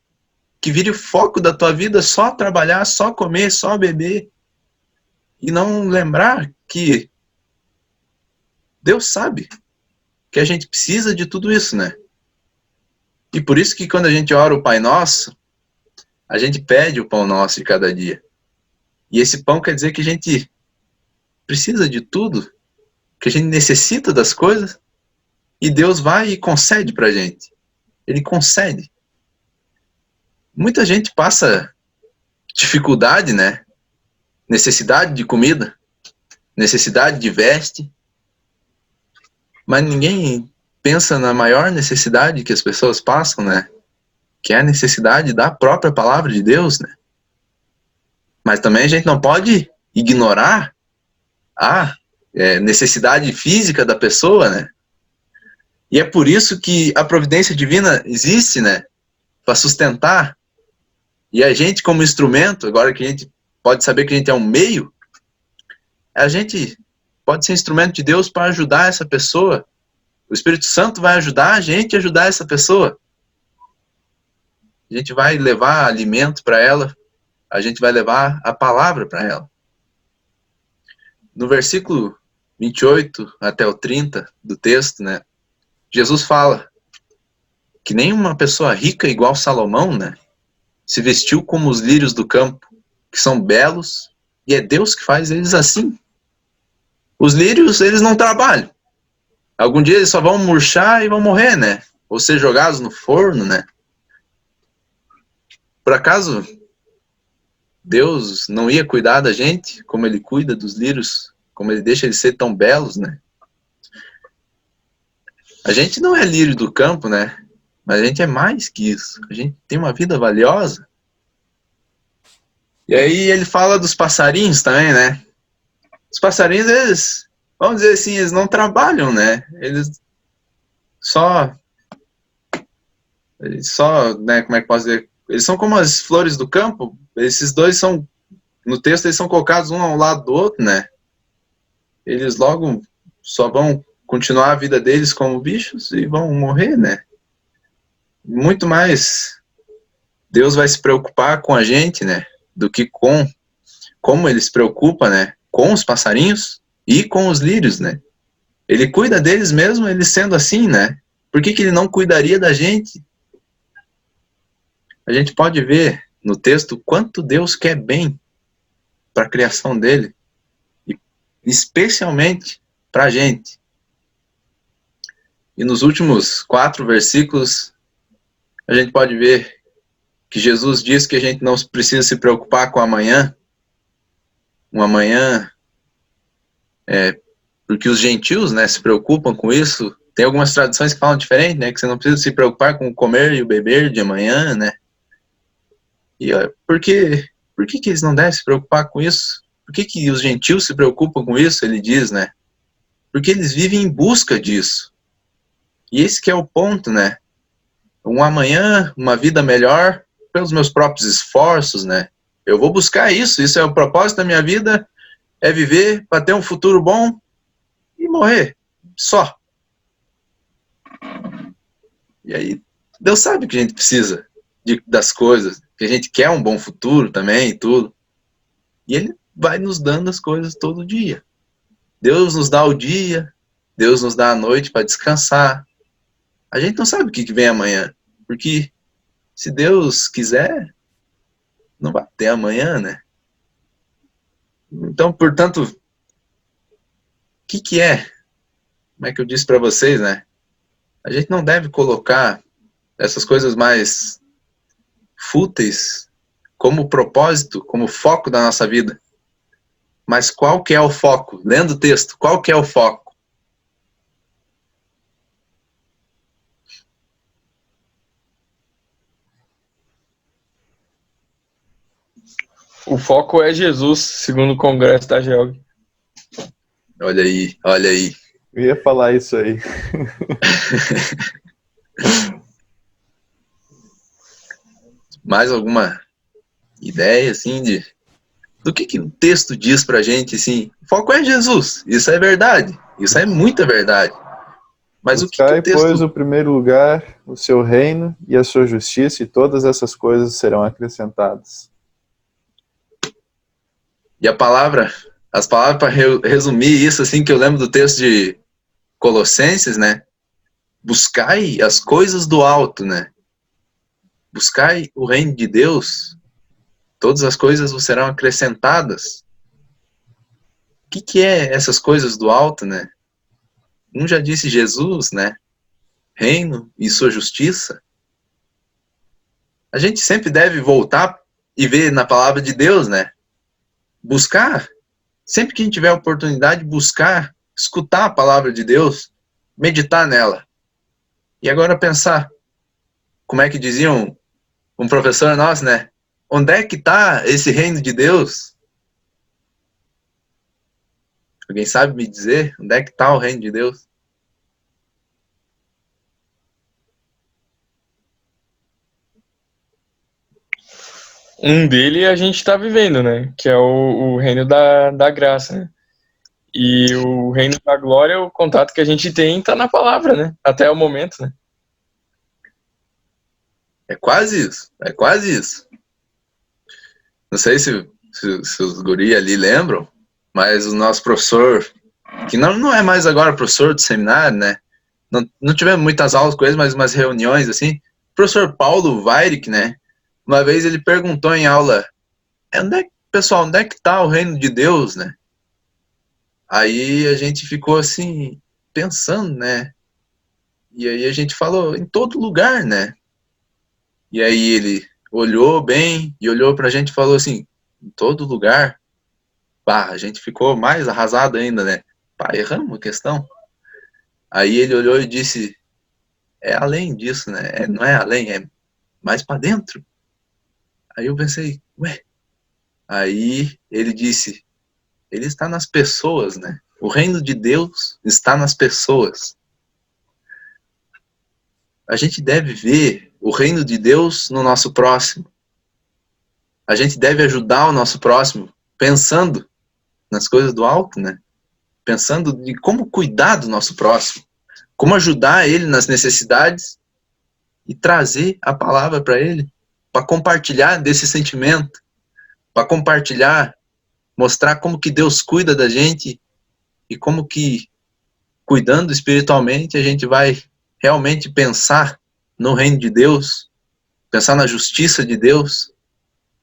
que vire o foco da tua vida só trabalhar, só comer, só beber. E não lembrar que Deus sabe que a gente precisa de tudo isso, né? E por isso que quando a gente ora o Pai Nosso, a gente pede o pão nosso de cada dia. E esse pão quer dizer que a gente precisa de tudo, que a gente necessita das coisas, e Deus vai e concede pra gente. Ele concede. Muita gente passa dificuldade, né? Necessidade de comida, necessidade de veste, mas ninguém pensa na maior necessidade que as pessoas passam, né? Que é a necessidade da própria palavra de Deus, né? Mas também a gente não pode ignorar a necessidade física da pessoa, né? E é por isso que a providência divina existe, né? Para sustentar. E a gente, como instrumento, agora que a gente pode saber que a gente é um meio, a gente pode ser instrumento de Deus para ajudar essa pessoa. O Espírito Santo vai ajudar a gente a ajudar essa pessoa. A gente vai levar alimento para ela, a gente vai levar a palavra para ela. No versículo 28 até o 30 do texto, né, Jesus fala que nenhuma pessoa rica igual Salomão, né, se vestiu como os lírios do campo, que são belos, e é Deus que faz eles assim. Os lírios, eles não trabalham. Algum dia eles só vão murchar e vão morrer, né? Ou ser jogados no forno, né? Por acaso, Deus não ia cuidar da gente como Ele cuida dos lírios, como Ele deixa eles ser tão belos, né? A gente não é lírio do campo, né? Mas a gente é mais que isso. A gente tem uma vida valiosa. E aí ele fala dos passarinhos também, né? Os passarinhos, eles, vamos dizer assim, eles não trabalham, né? Eles só, né, como é que posso dizer? Eles são como as flores do campo. Esses dois são, no texto, eles são colocados um ao lado do outro, né? Eles logo só vão continuar a vida deles como bichos e vão morrer, né? Muito mais Deus vai se preocupar com a gente, né? Do que com como Ele se preocupa, né? Com os passarinhos e com os lírios, né? Ele cuida deles mesmo, ele sendo assim, né? Por que Ele não cuidaria da gente? A gente pode ver no texto quanto Deus quer bem para a criação dele, e especialmente para a gente. E nos últimos 4 versículos, a gente pode ver que Jesus diz que a gente não precisa se preocupar com amanhã. Um amanhã, porque os gentios, né, se preocupam com isso. Tem algumas traduções que falam diferente, né, que você não precisa se preocupar com o comer e o beber de amanhã, né. E por que eles não devem se preocupar com isso? Por que os gentios se preocupam com isso, ele diz, né? Porque eles vivem em busca disso. E esse que é o ponto, né? Um amanhã, uma vida melhor, pelos meus próprios esforços, né? Eu vou buscar isso é o propósito da minha vida, é viver para ter um futuro bom e morrer, só. E aí, Deus sabe que a gente precisa das coisas, que a gente quer um bom futuro também e tudo. E Ele vai nos dando as coisas todo dia. Deus nos dá o dia, Deus nos dá a noite para descansar. A gente não sabe o que vem amanhã, porque se Deus quiser, não vai ter amanhã, né? Então, portanto, o que é? Como é que eu disse para vocês, né? A gente não deve colocar essas coisas mais fúteis como propósito, como foco da nossa vida. Mas qual que é o foco? Lendo o texto, qual que é o foco?
O foco é Jesus, segundo o Congresso da GEOG.
Olha aí, olha aí.
Eu ia falar isso aí.
Mais alguma ideia, assim, do que o texto diz pra gente, assim? O foco é Jesus, isso é verdade, isso é muita verdade. Mas o que o
Buscai,
texto...
pois, o primeiro lugar, o seu reino e a sua justiça, e todas essas coisas serão acrescentadas.
E as palavras para resumir isso, assim, que eu lembro do texto de Colossenses, né? Buscai as coisas do alto, né? Buscai o reino de Deus, todas as coisas vos serão acrescentadas. O que é essas coisas do alto, né? Um já disse Jesus, né? Reino e sua justiça. A gente sempre deve voltar e ver na palavra de Deus, né? Buscar, sempre que a gente tiver a oportunidade, buscar, escutar a palavra de Deus, meditar nela. E agora pensar, como é que diziam um professor nosso, né? Onde é que está esse reino de Deus? Alguém sabe me dizer onde é que está o reino de Deus?
Um dele a gente está vivendo, né? Que é o reino da graça, né? E o reino da glória, o contato que a gente tem está na palavra, né? Até o momento, né?
É quase isso, é quase isso. Não sei se os guri ali lembram, mas o nosso professor, que não é mais agora professor do seminário, né? Não tivemos muitas aulas com ele, mas umas reuniões assim. O professor Paulo Weirich, né? Uma vez ele perguntou em aula, pessoal, onde é que está o reino de Deus, né? Aí a gente ficou assim, pensando, né? E aí a gente falou, em todo lugar, né? E aí ele olhou bem e olhou pra gente e falou assim, em todo lugar? Pá, a gente ficou mais arrasado ainda, né? Pá, erramos a questão. Aí ele olhou e disse, é além disso, né? Não é além, é mais pra dentro. Aí eu pensei, ué? Aí ele disse, ele está nas pessoas, né? O reino de Deus está nas pessoas. A gente deve ver o reino de Deus no nosso próximo. A gente deve ajudar o nosso próximo pensando nas coisas do alto, né? Pensando de como cuidar do nosso próximo, como ajudar ele nas necessidades e trazer a palavra para ele, para compartilhar desse sentimento, para compartilhar, mostrar como que Deus cuida da gente e como que, cuidando espiritualmente, a gente vai realmente pensar no reino de Deus, pensar na justiça de Deus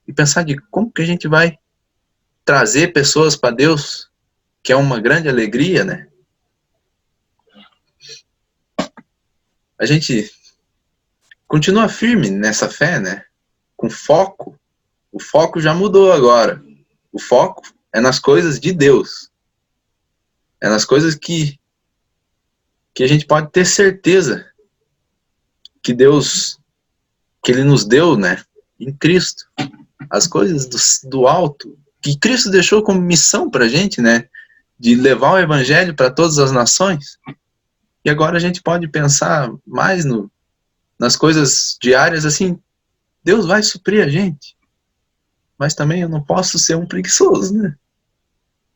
e pensar de como que a gente vai trazer pessoas para Deus, que é uma grande alegria, né? A gente continua firme nessa fé, né? Com foco. O foco já mudou agora. O foco é nas coisas de Deus. É nas coisas que a gente pode ter certeza que Deus, que Ele nos deu, né? Em Cristo. As coisas do alto, que Cristo deixou como missão pra gente, né? De levar o evangelho para todas as nações. E agora a gente pode pensar mais nas coisas diárias, assim, Deus vai suprir a gente. Mas também eu não posso ser um preguiçoso, né?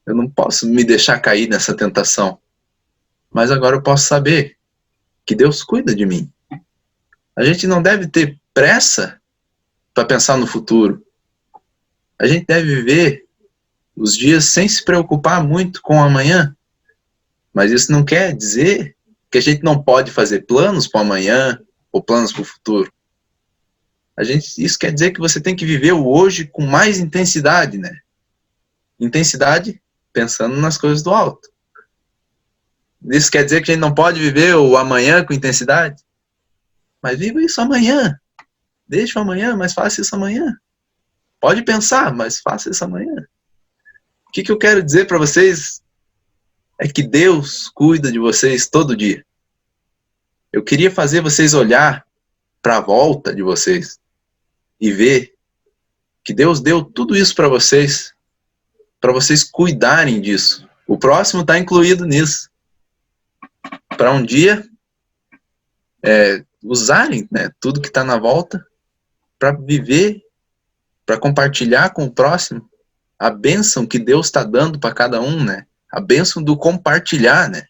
Eu não posso me deixar cair nessa tentação. Mas agora eu posso saber que Deus cuida de mim. A gente não deve ter pressa para pensar no futuro. A gente deve viver os dias sem se preocupar muito com o amanhã. Mas isso não quer dizer que a gente não pode fazer planos para o amanhã ou planos para o futuro. Isso quer dizer que você tem que viver o hoje com mais intensidade, né? Intensidade pensando nas coisas do alto. Isso quer dizer que a gente não pode viver o amanhã com intensidade? Mas viva isso amanhã. Deixa o amanhã, mas faça isso amanhã. Pode pensar, mas faça isso amanhã. O que eu quero dizer para vocês é que Deus cuida de vocês todo dia. Eu queria fazer vocês olhar para a volta de vocês e ver que Deus deu tudo isso para vocês cuidarem disso. O próximo está incluído nisso. Para um dia usarem, né, tudo que está na volta para viver, para compartilhar com o próximo a bênção que Deus está dando para cada um, né? A bênção do compartilhar, né?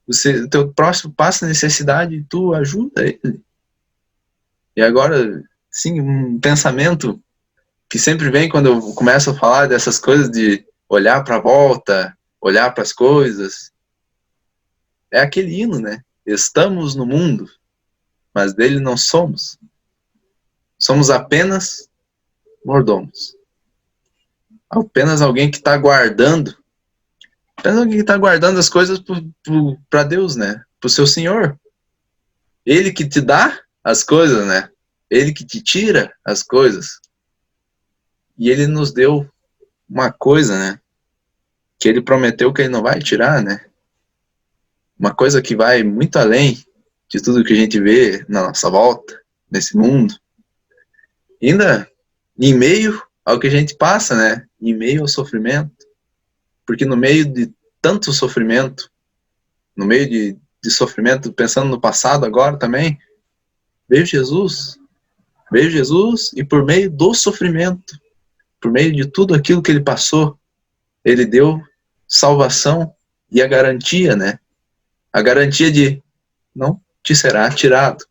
O teu próximo passa necessidade e tu ajuda ele. E agora, sim, um pensamento que sempre vem quando eu começo a falar dessas coisas de olhar para a volta, olhar para as coisas, é aquele hino, né? Estamos no mundo, mas dele não somos. Somos apenas mordomos. Apenas alguém que está guardando. Apenas alguém que está guardando as coisas para Deus, né? Para o seu Senhor. Ele que te dá as coisas, né? Ele que te tira as coisas. E ele nos deu uma coisa, né? Que ele prometeu que ele não vai tirar, né? Uma coisa que vai muito além de tudo que a gente vê na nossa volta, nesse mundo. E ainda em meio ao que a gente passa, né? Em meio ao sofrimento. Porque no meio de tanto sofrimento, no meio de sofrimento, pensando no passado agora também, veio Jesus. Veio Jesus e por meio do sofrimento, por meio de tudo aquilo que ele passou, ele deu salvação e a garantia, né? A garantia de não te será tirado.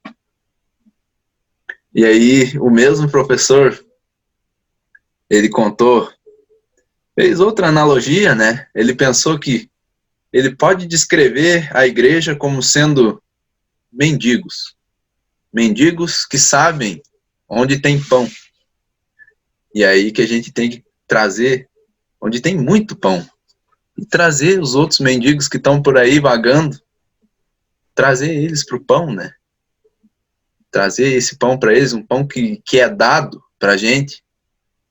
E aí o mesmo professor, ele fez outra analogia, né? Ele pensou que ele pode descrever a igreja como sendo mendigos. Mendigos que sabem onde tem pão. E aí que a gente tem que trazer onde tem muito pão. E trazer os outros mendigos que estão por aí vagando, trazer eles para o pão, né? Trazer esse pão para eles, um pão que é dado para a gente,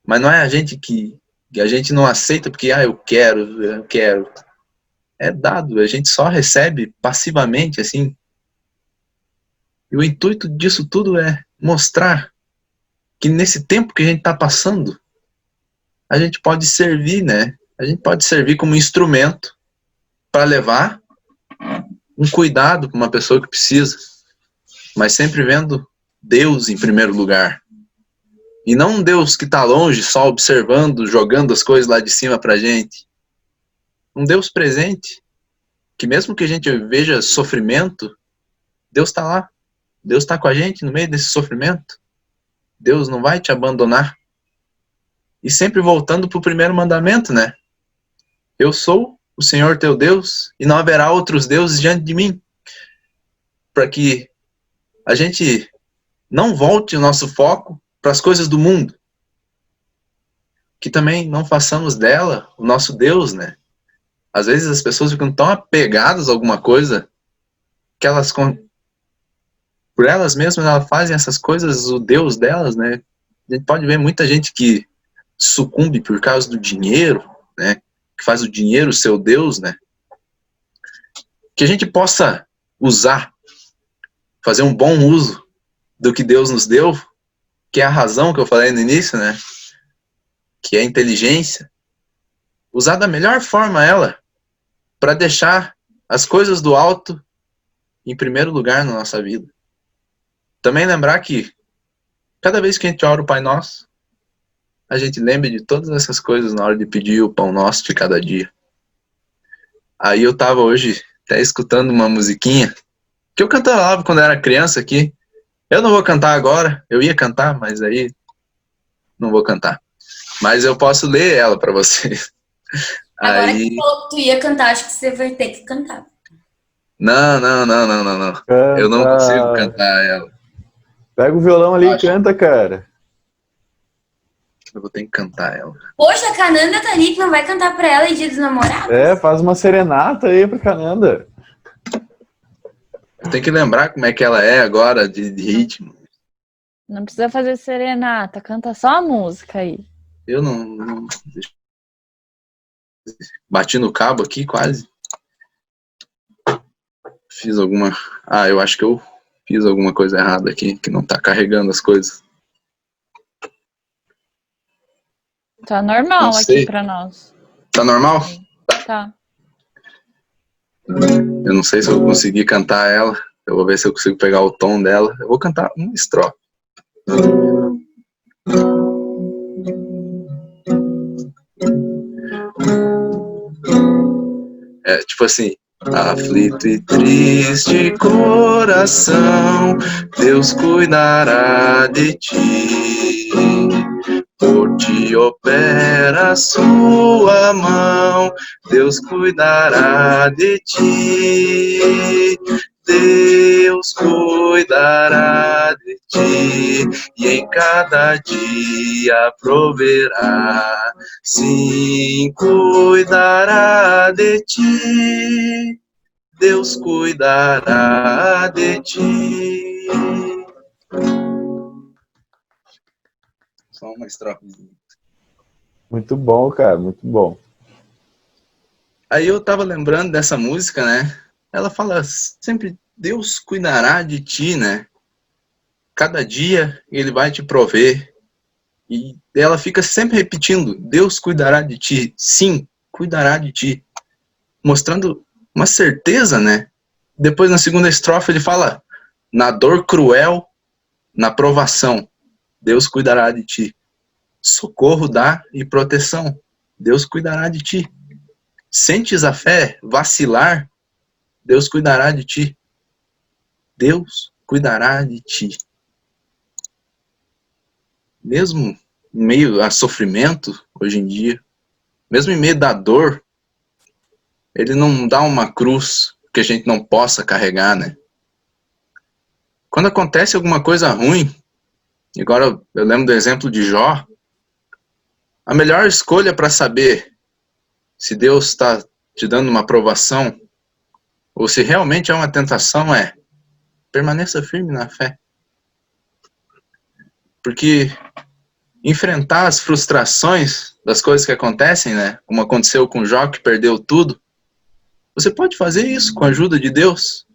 mas não é a gente que a gente não aceita porque, eu quero. É dado, a gente só recebe passivamente, assim. E o intuito disso tudo é mostrar que nesse tempo que a gente está passando, a gente pode servir, né? A gente pode servir como instrumento para levar um cuidado para uma pessoa que precisa, mas sempre vendo Deus em primeiro lugar. E não um Deus que está longe, só observando, jogando as coisas lá de cima para a gente. Um Deus presente, que mesmo que a gente veja sofrimento, Deus está lá. Deus está com a gente no meio desse sofrimento. Deus não vai te abandonar. E sempre voltando para o primeiro mandamento, né? Eu sou o Senhor teu Deus e não haverá outros deuses diante de mim. Para que a gente não volte o nosso foco para as coisas do mundo. Que também não façamos dela o nosso Deus, né? Às vezes as pessoas ficam tão apegadas a alguma coisa que elas, por elas mesmas, elas fazem essas coisas o Deus delas, né? A gente pode ver muita gente que sucumbe por causa do dinheiro, né? Que faz o dinheiro o seu Deus, né? Que a gente possa usar, fazer um bom uso do que Deus nos deu, que é a razão que eu falei no início, né? Que é a inteligência. Usar da melhor forma ela, para deixar as coisas do alto em primeiro lugar na nossa vida. Também lembrar que cada vez que a gente ora o Pai Nosso, a gente lembra de todas essas coisas na hora de pedir o pão nosso de cada dia. Aí eu tava hoje até escutando uma musiquinha que eu cantava quando era criança aqui. Eu não vou cantar agora, eu ia cantar, mas aí não vou cantar. Mas eu posso ler ela para vocês.
Agora
aí...
que tu falou que tu ia cantar, acho que você vai ter que cantar.
Não. Eu não consigo cantar ela.
Pega o violão ali e canta, cara.
Eu vou ter que cantar ela.
Poxa, a Cananda tá ali, que não vai cantar pra ela em Dia dos Namorados?
É, faz uma serenata aí pra Cananda.
Eu tenho que lembrar como é que ela é agora, de ritmo.
Não precisa fazer serenata, canta só a música aí.
Eu não... Bati no cabo aqui, quase. Fiz alguma... eu acho que eu fiz alguma coisa errada aqui, que não tá carregando as coisas.
Tá normal
Não
aqui
sei.
pra nós.
Tá normal?
Tá.
Eu não sei se eu vou conseguir cantar ela. Eu vou ver se eu consigo pegar o tom dela. Eu vou cantar uma estrofe. É tipo assim. Aflito e triste coração, Deus cuidará de ti. Por ti opera a sua mão, Deus cuidará de ti. Deus cuidará de ti, e em cada dia proverá. Sim, cuidará de ti. Deus cuidará de ti. Só uma estrofe.
Muito bom, cara, muito bom.
Aí eu tava lembrando dessa música, né? Ela fala sempre, Deus cuidará de ti, né? Cada dia Ele vai te prover. E ela fica sempre repetindo, Deus cuidará de ti. Sim, cuidará de ti. Mostrando uma certeza, né? Depois na segunda estrofe ele fala, na dor cruel, na provação, Deus cuidará de ti. Socorro dá e proteção, Deus cuidará de ti. Sentes a fé vacilar, Deus cuidará de ti. Deus cuidará de ti. Mesmo em meio a sofrimento, hoje em dia, mesmo em meio da dor, Ele não dá uma cruz que a gente não possa carregar, né? Quando acontece alguma coisa ruim, agora eu lembro do exemplo de Jó, a melhor escolha para saber se Deus está te dando uma aprovação ou se realmente é uma tentação é permaneça firme na fé. Porque enfrentar as frustrações das coisas que acontecem, né? Como aconteceu com Jó, que perdeu tudo, você pode fazer isso com a ajuda de Deus.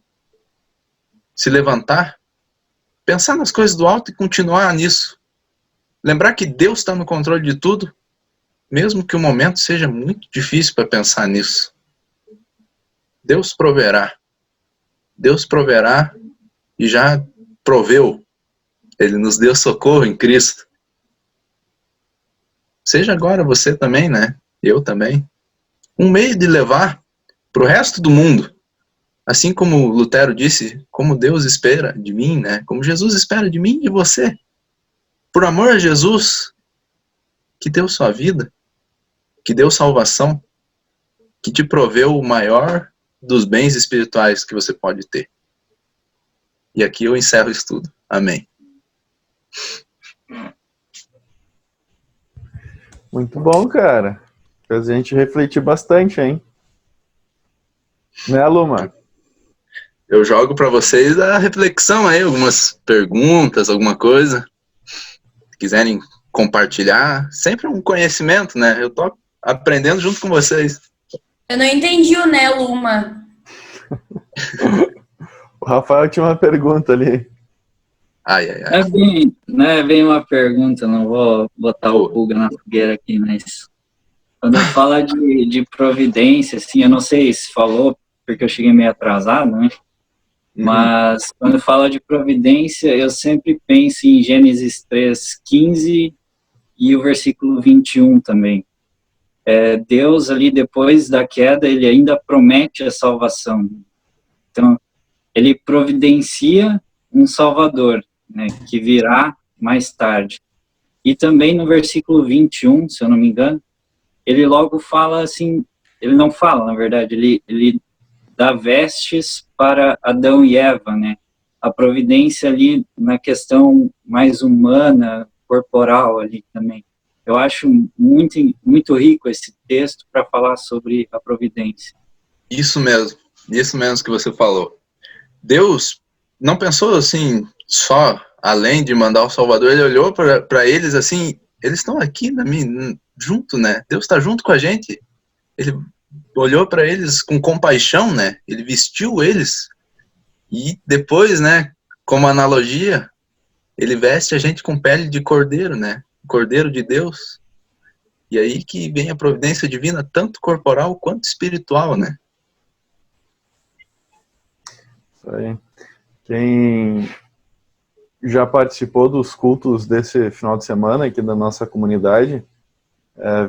Se levantar, pensar nas coisas do alto e continuar nisso. Lembrar que Deus está no controle de tudo, mesmo que o momento seja muito difícil para pensar nisso. Deus proverá. Deus proverá e já proveu. Ele nos deu socorro em Cristo. Seja agora você também, né? Eu também. Um meio de levar para o resto do mundo. Assim como Lutero disse, como Deus espera de mim, né? Como Jesus espera de mim e de você. Por amor a Jesus, que deu sua vida, que deu salvação, que te proveu o maior dos bens espirituais que você pode ter. E aqui eu encerro o estudo. Amém.
Muito bom, cara. Faz a gente refletir bastante, hein? Né, Luma?
Eu jogo para vocês a reflexão aí, algumas perguntas, alguma coisa. Se quiserem compartilhar, sempre um conhecimento, né? Eu tô aprendendo junto com vocês.
Eu não entendi o né, Luma.
O Rafael tinha uma pergunta ali.
Ai, ai, ai.
Não é bem uma pergunta, não vou botar o pulga na fogueira aqui, mas quando fala de providência, assim, eu não sei se falou, porque eu cheguei meio atrasado, né? Mas quando fala de providência, eu sempre penso em Gênesis 3:15 e o versículo 21 também. Deus ali, depois da queda, ele ainda promete a salvação. Então, ele providencia um Salvador, né, que virá mais tarde. E também no versículo 21, se eu não me engano, ele logo fala assim, ele não fala, na verdade, ele dá vestes para Adão e Eva, né? A providência ali na questão mais humana, corporal ali também. Eu acho muito, muito rico esse texto para falar sobre a providência.
Isso mesmo que você falou. Deus não pensou assim, só além de mandar o Salvador, ele olhou para eles assim, eles estão aqui junto, né? Deus está junto com a gente. Ele olhou para eles com compaixão, né? Ele vestiu eles. E depois, né, como analogia, ele veste a gente com pele de cordeiro, né? Cordeiro de Deus. E aí que vem a providência divina, tanto corporal quanto espiritual, né?
Isso aí. Quem já participou dos cultos desse final de semana aqui da nossa comunidade,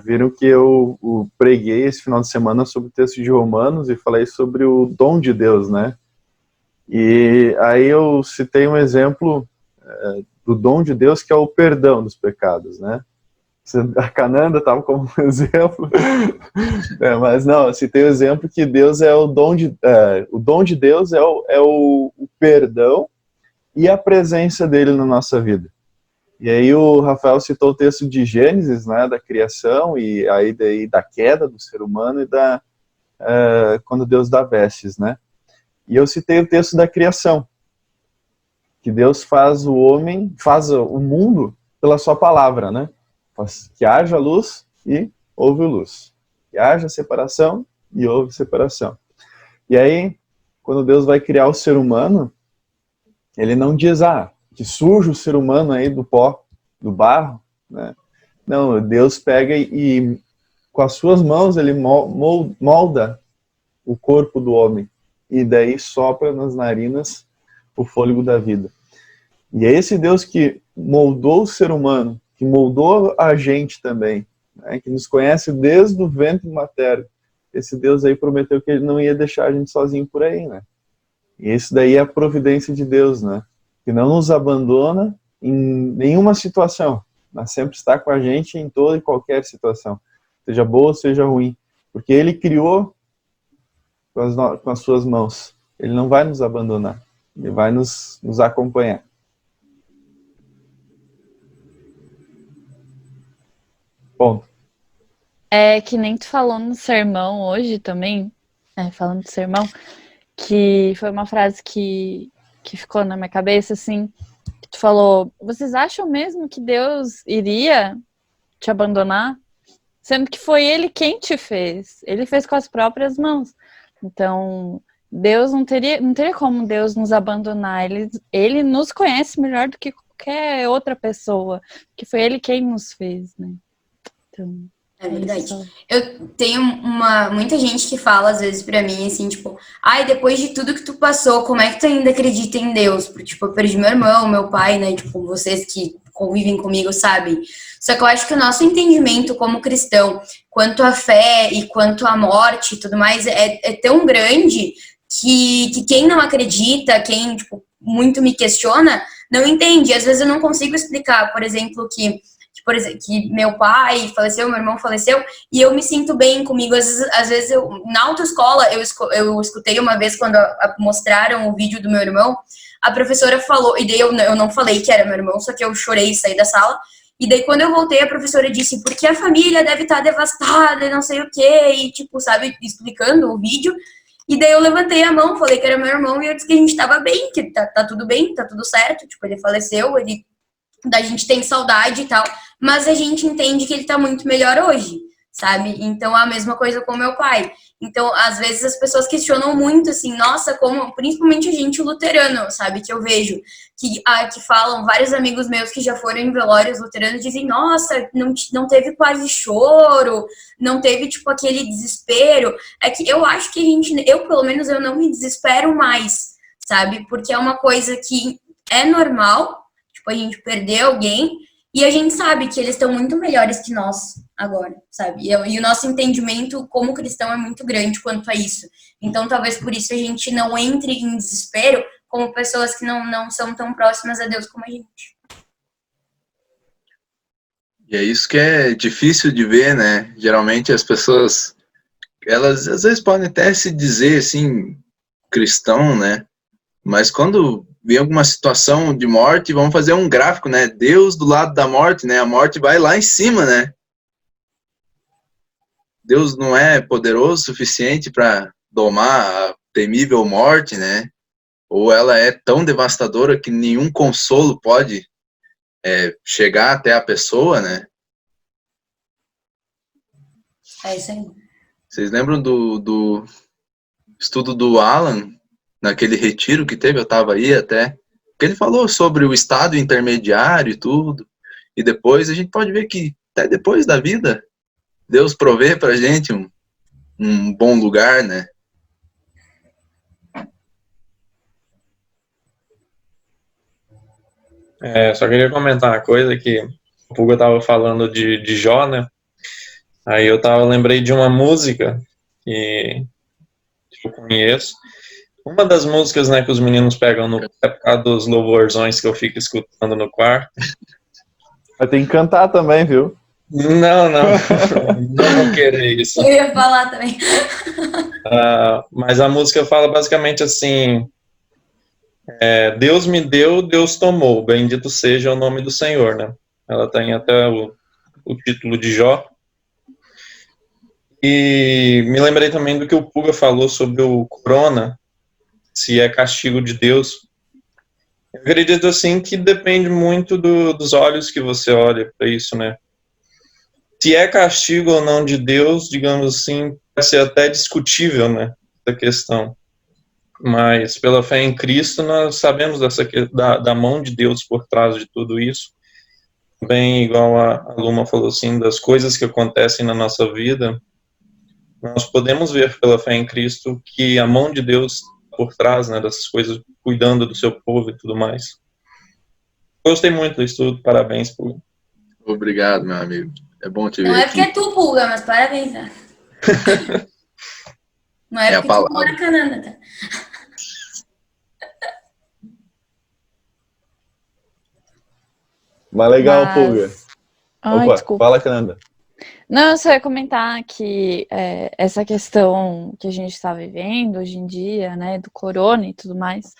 viram que eu preguei esse final de semana sobre o texto de Romanos e falei sobre o dom de Deus, né? E aí eu citei um exemplo do dom de Deus, que é o perdão dos pecados, né? A Cananda estava como um exemplo, mas não, eu citei o exemplo que Deus é o dom de Deus é o perdão e a presença dele na nossa vida. E aí o Rafael citou o texto de Gênesis, né, da criação, e aí daí da queda do ser humano e quando Deus dá vestes, né? E eu citei o texto da criação, que Deus faz o mundo pela sua palavra, né? Que haja luz e houve luz. Que haja separação e houve separação. E aí, quando Deus vai criar o ser humano, ele não diz, que surge o ser humano aí do pó, do barro, né? Não, Deus pega e com as suas mãos ele molda o corpo do homem. E daí sopra nas narinas o fôlego da vida. E é esse Deus que moldou o ser humano, que moldou a gente também, né, que nos conhece desde o ventre materno. Esse Deus aí prometeu que ele não ia deixar a gente sozinho por aí, né? E isso daí é a providência de Deus, né? Que não nos abandona em nenhuma situação, mas sempre está com a gente em toda e qualquer situação, seja boa ou seja ruim, porque ele criou com as suas mãos. Ele não vai nos abandonar. Ele vai nos acompanhar. Ponto.
É que nem tu falou no sermão hoje também, falando de sermão, que foi uma frase que ficou na minha cabeça, assim, que tu falou, vocês acham mesmo que Deus iria te abandonar? Sendo que foi Ele quem te fez. Ele fez com as próprias mãos. Então, Deus não teria como Deus nos abandonar. Ele nos conhece melhor do que qualquer outra pessoa, que foi Ele quem nos fez, né? Então,
é verdade. Eu tenho muita gente que fala às vezes pra mim, assim, tipo, depois de tudo que tu passou, como é que tu ainda acredita em Deus? Porque, tipo, eu perdi meu irmão, meu pai, né? Tipo, vocês que convivem comigo sabem. Só que eu acho que o nosso entendimento como cristão, quanto à fé e quanto à morte e tudo mais, é tão grande que quem não acredita, quem, tipo, muito me questiona, não entende. Às vezes eu não consigo explicar, por exemplo, que meu pai faleceu, meu irmão faleceu, e eu me sinto bem comigo. Às vezes na autoescola, eu escutei uma vez quando mostraram o vídeo do meu irmão, a professora falou, e daí eu não falei que era meu irmão, só que eu chorei e saí da sala, e daí quando eu voltei, a professora disse, porque a família deve estar devastada, e não sei o quê, e tipo, sabe, explicando o vídeo, e daí eu levantei a mão, falei que era meu irmão, e eu disse que a gente tava bem, que tá tudo bem, tá tudo certo, tipo, ele faleceu, a gente tem saudade e tal, mas a gente entende que ele tá muito melhor hoje, sabe? Então, a mesma coisa com meu pai. Então, às vezes as pessoas questionam muito, assim, nossa, como, principalmente a gente luterano, sabe? Que eu vejo, que falam, vários amigos meus que já foram em velórios luteranos dizem, nossa, não teve quase choro, não teve, tipo, aquele desespero. É que eu acho que pelo menos, eu não me desespero mais, sabe? Porque é uma coisa que é normal, tipo, a gente perder alguém, e a gente sabe que eles estão muito melhores que nós agora, sabe? E o nosso entendimento como cristão é muito grande quanto a isso. Então, talvez por isso a gente não entre em desespero como pessoas que não são tão próximas a Deus como a gente.
E é isso que é difícil de ver, né? Geralmente as pessoas, elas às vezes podem até se dizer, assim, cristão, né? Mas quando vem alguma situação de morte, vamos fazer um gráfico, né? Deus do lado da morte, né? A morte vai lá em cima, né? Deus não é poderoso o suficiente para domar a temível morte, né? Ou ela é tão devastadora que nenhum consolo pode chegar até a pessoa, né?
É isso aí.
Vocês lembram do estudo do Alan, naquele retiro que teve? Eu estava aí até. Que ele falou sobre o estado intermediário e tudo. E depois a gente pode ver que até depois da vida Deus provê pra gente um bom lugar, né?
Só queria comentar uma coisa que o Puga tava falando de Jó, né? Aí lembrei de uma música que eu conheço. Uma das músicas, né, que os meninos pegam no pé por causa dos louvorzões que eu fico escutando no quarto.
Mas tem que cantar também, viu?
Não vou querer isso.
Eu ia falar também.
Mas a música fala basicamente assim: Deus me deu, Deus tomou, bendito seja o nome do Senhor, né? Ela tem até o título de Jó. E me lembrei também do que o Puga falou sobre o corona, se é castigo de Deus. Eu acredito assim que depende muito dos olhos que você olha para isso, né? Se é castigo ou não de Deus, digamos assim, vai ser até discutível, né, essa questão. Mas pela fé em Cristo, nós sabemos da mão de Deus por trás de tudo isso. Bem, igual a Luma falou assim, das coisas que acontecem na nossa vida, nós podemos ver pela fé em Cristo que a mão de Deus por trás, né, dessas coisas, cuidando do seu povo e tudo mais. Gostei muito do estudo, parabéns, Puga.
Obrigado, meu amigo. É bom te ver.
Não é
aqui.
porque é tu, Puga, mas parabéns, né? Não é porque tu mora em Canadá, tá?
Mas legal, Puga.
Ai,
Opa,
desculpa.
fala, Cananda.
Não, eu só ia comentar que essa questão que a gente está vivendo hoje em dia, né, do corona e tudo mais,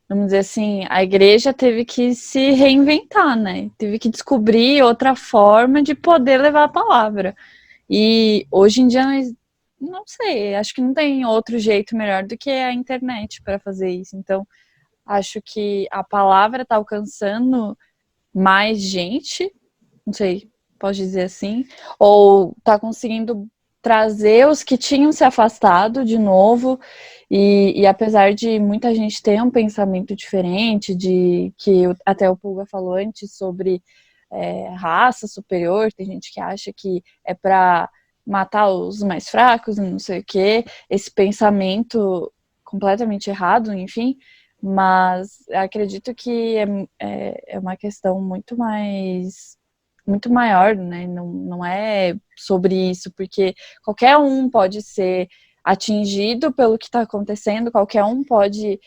vamos dizer assim, a igreja teve que se reinventar, né? Teve que descobrir outra forma de poder levar a palavra. E hoje em dia, não sei, acho que não tem outro jeito melhor do que a internet para fazer isso. Então, acho que a palavra está alcançando mais gente, não sei, pode dizer assim, ou está conseguindo trazer os que tinham se afastado de novo, e apesar de muita gente ter um pensamento diferente, de que até o Puga falou antes sobre raça superior, tem gente que acha que é para matar os mais fracos, não sei o quê, esse pensamento completamente errado, enfim, mas acredito que é uma questão muito maior, né? Não é sobre isso, porque qualquer um pode ser atingido pelo que está acontecendo, qualquer um pode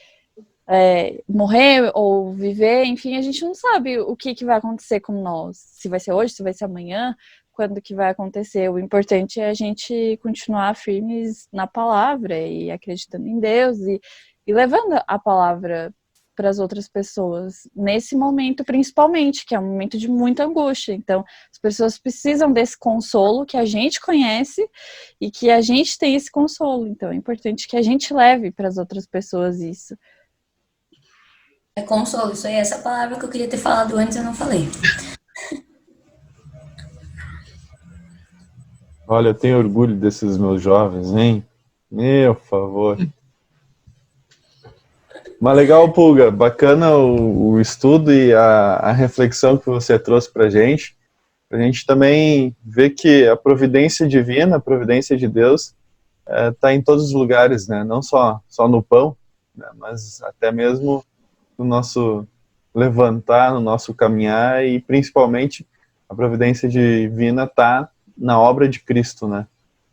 morrer ou viver, enfim, a gente não sabe o que vai acontecer com nós, se vai ser hoje, se vai ser amanhã, quando que vai acontecer. O importante é a gente continuar firmes na palavra e acreditando em Deus e levando a palavra para as outras pessoas, nesse momento principalmente, que é um momento de muita angústia. Então, as pessoas precisam desse consolo que a gente conhece e que a gente tem esse consolo. Então, é importante que a gente leve para as outras pessoas isso.
É consolo, isso aí é essa palavra que eu queria ter falado antes, eu não falei.
Olha, eu tenho orgulho desses meus jovens, hein? Meu favor. Mas legal, Puga. Bacana o estudo e a reflexão que você trouxe pra gente também ver que a providência divina, a providência de Deus está em todos os lugares, né? Não só no pão, né? Mas até mesmo no nosso levantar, no nosso caminhar, e principalmente a providência divina está na obra de Cristo, né?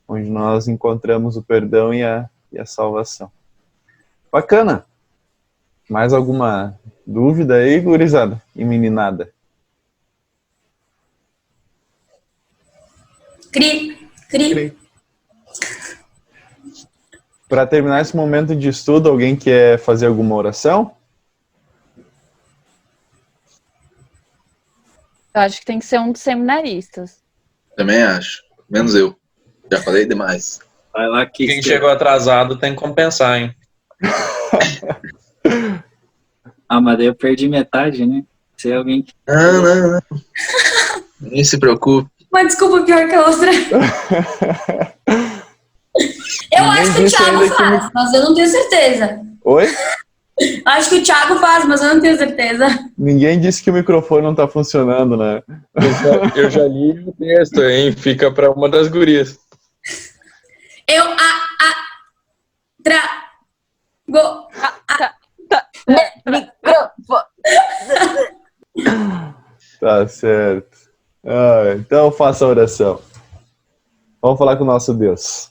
Onde nós encontramos o perdão e a salvação. Bacana! Mais alguma dúvida aí, gurizada e meninada?
Cri.
Para terminar esse momento de estudo, alguém quer fazer alguma oração?
Eu acho que tem que ser um dos seminaristas.
Também acho. Menos eu. Já falei demais.
Vai lá que
Quem chegou atrasado tem que compensar, hein?
Ah, mas daí eu perdi metade, né? Se é alguém que...
Não. Nem se preocupe.
Uma desculpa pior que a outra. Eu acho que o Thiago faz, mas eu não tenho certeza.
Oi?
Acho que o Thiago faz, mas eu não tenho certeza.
Ninguém disse que o microfone não tá funcionando, né?
Eu já li o texto, hein? Fica para uma das gurias.
Eu trago.
Tá certo. Então faça a oração. Vamos falar com o nosso Deus.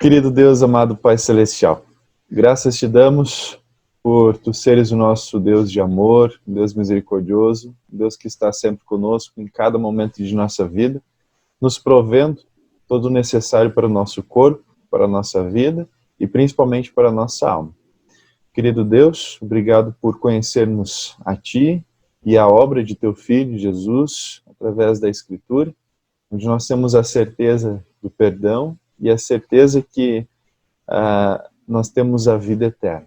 Querido Deus, amado Pai Celestial, graças te damos por tu seres o nosso Deus de amor, Deus misericordioso, Deus que está sempre conosco em cada momento de nossa vida, nos provendo todo o necessário para o nosso corpo, para a nossa vida e principalmente para a nossa alma. Querido Deus, obrigado por conhecermos a Ti e a obra de Teu Filho, Jesus, através da Escritura, onde nós temos a certeza do perdão e a certeza que nós temos a vida eterna.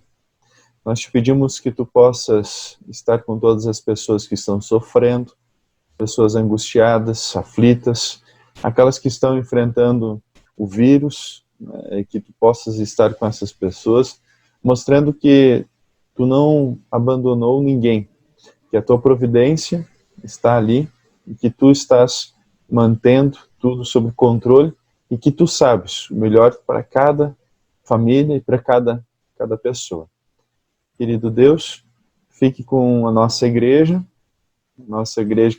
Nós te pedimos que Tu possas estar com todas as pessoas que estão sofrendo, pessoas angustiadas, aflitas, aquelas que estão enfrentando o vírus, que Tu possas estar com essas pessoas, mostrando que Tu não abandonou ninguém, que a Tua providência está ali e que Tu estás mantendo tudo sob controle e que Tu sabes o melhor para cada família e para cada pessoa. Querido Deus, fique com a nossa igreja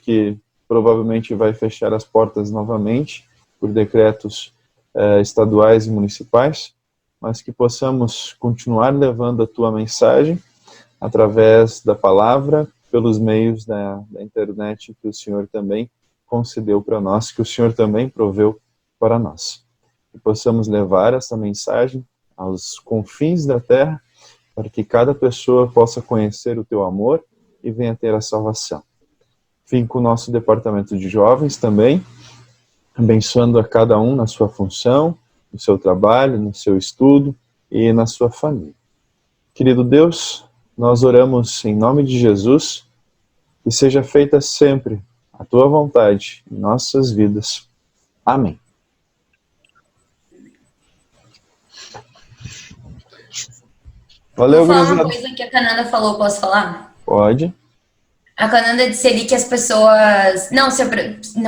que provavelmente vai fechar as portas novamente por decretos estaduais e municipais, mas que possamos continuar levando a Tua mensagem através da palavra, pelos meios da internet que o Senhor também concedeu para nós, que o Senhor também proveu para nós. Que possamos levar essa mensagem aos confins da terra, para que cada pessoa possa conhecer o Teu amor e venha ter a salvação. Fique com o nosso departamento de jovens também, abençoando a cada um na sua função, no seu trabalho, no seu estudo e na sua família. Querido Deus, nós oramos em nome de Jesus, que seja feita sempre a Tua vontade em nossas vidas. Amém. Valeu,
Vou falar uma
gurizada.
coisa que a Cananda falou, posso falar?
Pode.
A Cananda disse ali que as pessoas... Não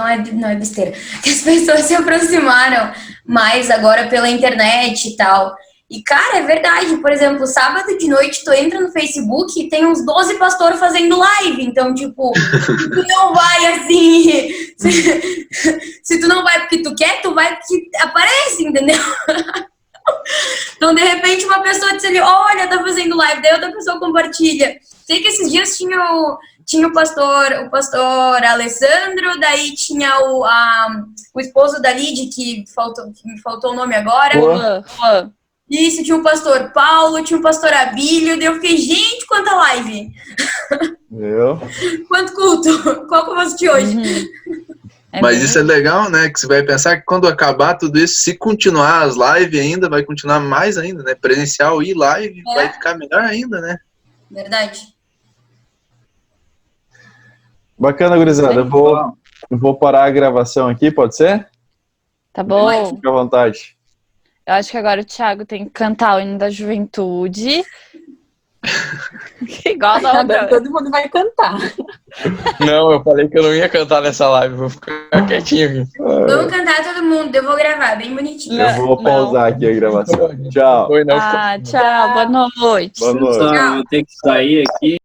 é besteira. Que as pessoas se aproximaram mais agora pela internet e tal. E, cara, é verdade. Por exemplo, sábado de noite, tu entra no Facebook e tem uns 12 pastores fazendo live. Então, tipo, tu não vai assim... Se tu não vai porque tu quer, tu vai porque aparece, entendeu? Então, de repente, uma pessoa disse ali, olha, tá fazendo live, daí outra pessoa compartilha. Sei que esses dias tinha o pastor Alessandro, daí tinha o esposo da Lid, que me faltou o nome agora.
Juan.
Isso, tinha o pastor Paulo, tinha o pastor Abílio, daí eu fiquei, gente, quanta live!
Eu.
Quanto culto! Qual que eu vou assistir hoje?
Mas isso é legal, né? Que você vai pensar que quando acabar tudo isso, se continuar as lives ainda, vai continuar mais ainda, né? Presencial e live vai ficar melhor ainda, né?
Verdade.
Bacana, gurizada. Eu vou parar a gravação aqui, pode ser?
Tá bom.
Fique à vontade.
Eu acho que agora o Thiago tem que cantar o hino da juventude. Igual da outra.
Agora todo mundo vai cantar.
Não, eu falei que eu não ia cantar nessa live, vou ficar quietinho aqui.
Vamos cantar todo mundo, eu vou gravar, bem bonitinho.
Eu vou pausar aqui a gravação. Tchau.
Tchau, boa noite.
Boa noite.
Pessoal, eu vou ter que sair aqui.